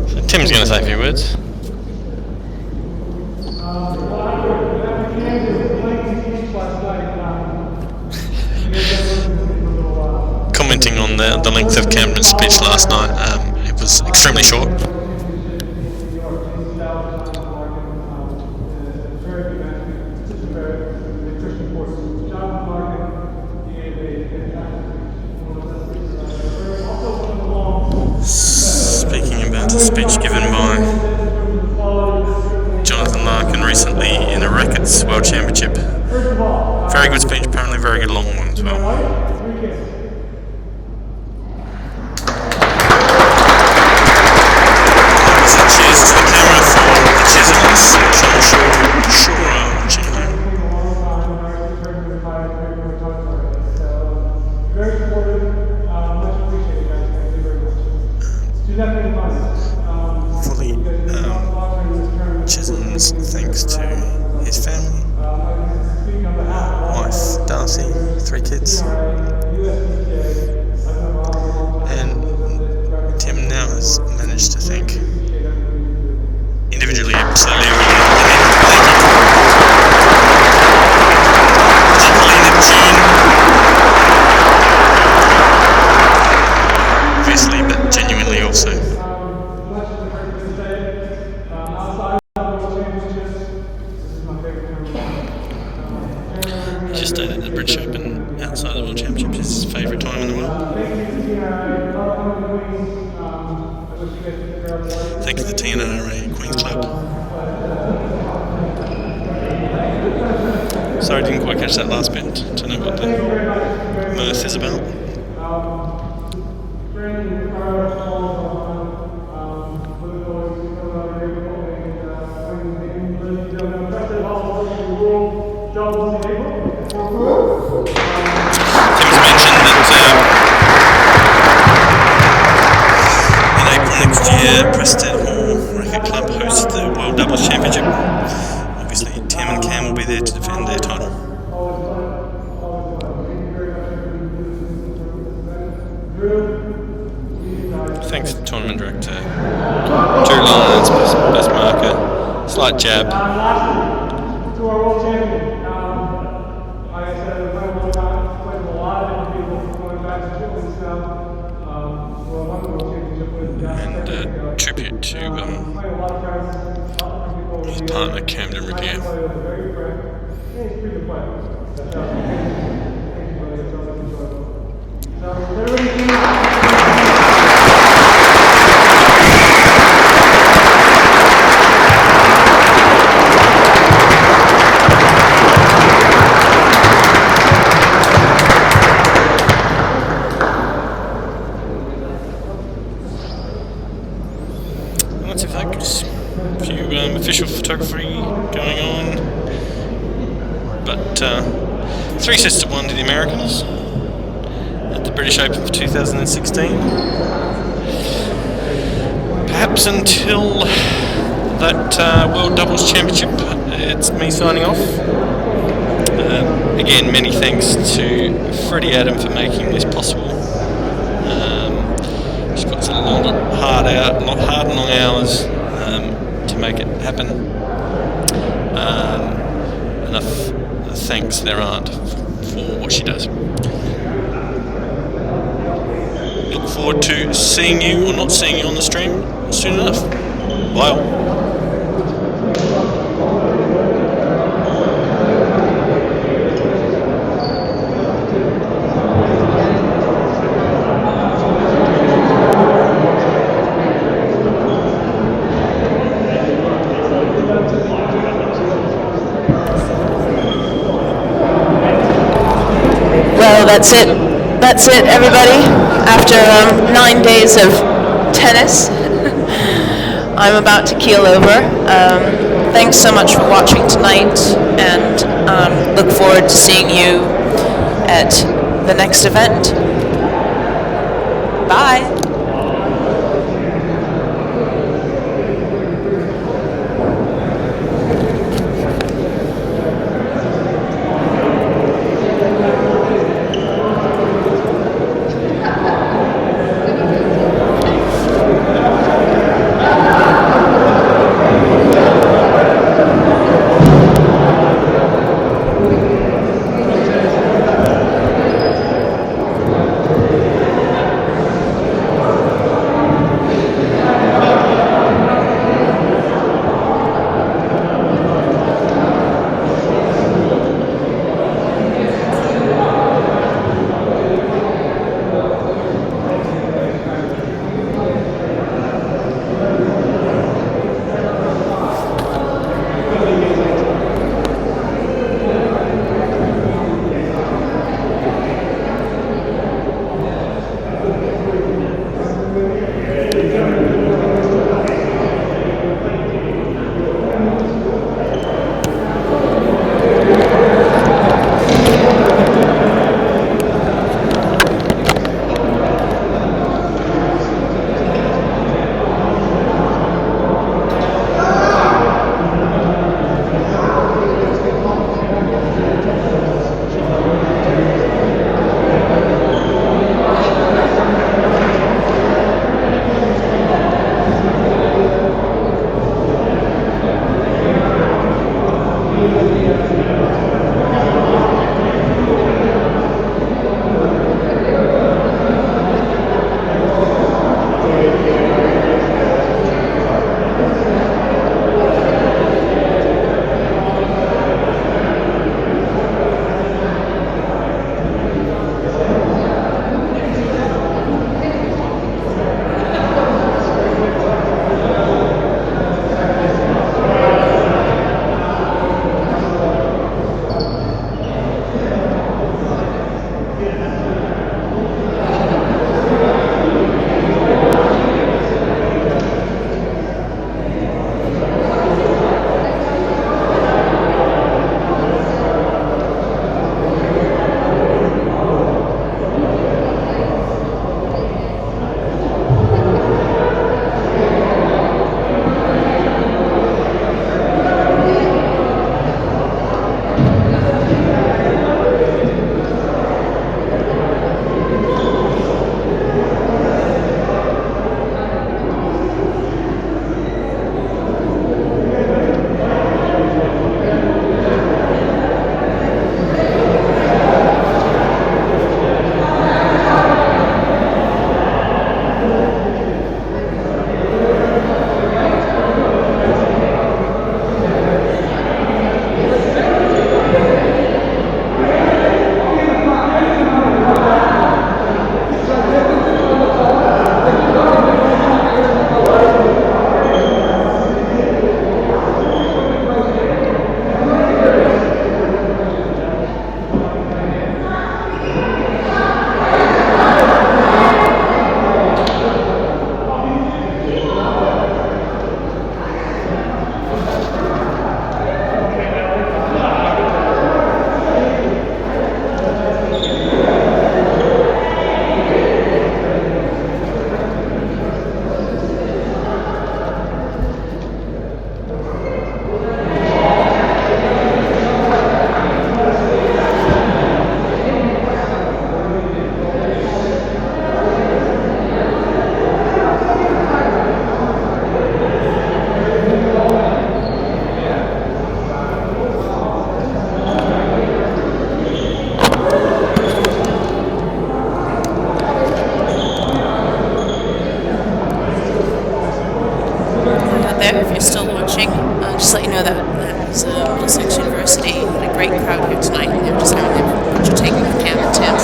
So Tim's going to say a few words. Commenting on the length of Camden's speech last night, it was extremely short. Speaking about a speech given by Jonathan Larkin recently in a Rackets World Championship. Very good speech, apparently very good long one as well. Cheers to the camera for the Chisholms. Sure, watching home. Fully Chisholm's thanks to his family, wife Darcy, 3 kids, and Tim now has managed to thank individually, absolutely particularly Neptune, obviously, but genuinely also. He just stated that the British Open outside the World Championship is his favourite time in the world. Thanks to the T&RA Queen's Club. Sorry, I didn't quite catch that last bit. Don't know what the mirth is about. Tim's mentioned that in April next year, Prested Racket Club hosts the World Doubles Championship. Obviously, Tim and Cam will be there to defend their title. Thanks to tournament director Drew Lyons, best marker, slight jab. And tribute to his partner Camden Riviere. Lots of folks, a few official photography going on, but 3 sets to 1 to the Americans at the British Open for 2016. Perhaps until that World Doubles Championship, it's me signing off. Again, many thanks to Freddie Adam for making this possible. She's got some hard and long hours to make it happen. Enough thanks there aren't for what she does. Look forward to seeing you or not seeing you on the stream soon enough. Bye all. that's it. That's it, everybody. After 9 days of tennis, I'm about to keel over. Thanks so much for watching tonight, and look forward to seeing you at the next event. Bye. there if you're still watching. Just let you know that Middlesex University had a great crowd here tonight. They're just having their picture taken with Cam and Tim.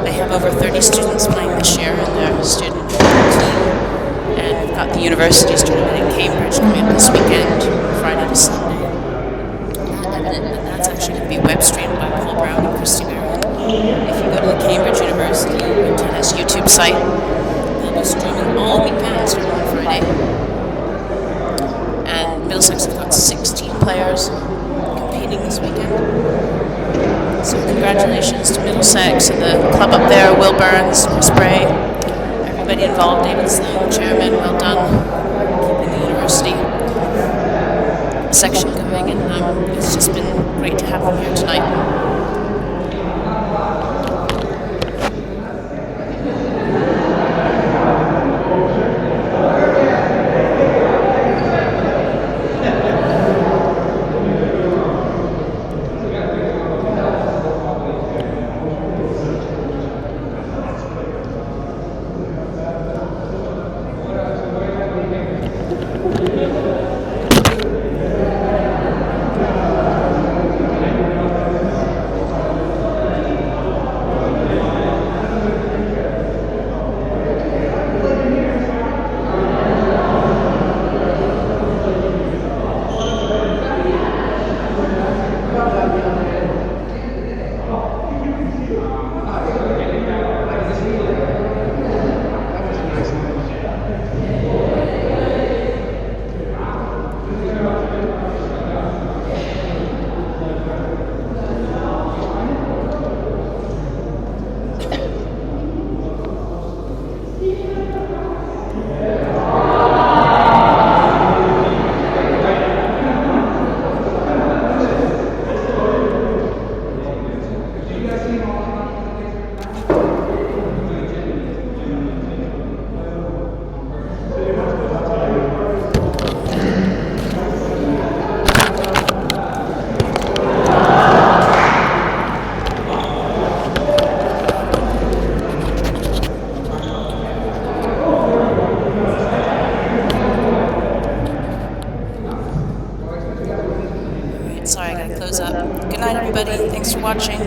They have over 30 students playing this year in their student team. And we've got the university's tournament in Cambridge coming up this weekend, Friday to Sunday. That's actually going to be web streamed by Paul Brown and Christy Barrett. If you go to the Cambridge University tennis YouTube site, they'll be streaming all weekend starting on Friday. And Middlesex have got 16 players competing this weekend. So congratulations to Middlesex and the club up there, Will Burns, Chris Bray, everybody involved. David's the whole chairman, well done, keeping the university section going, and it's just been great to have them here tonight. Sorry, I gotta close up. Good night, everybody. Thanks for watching.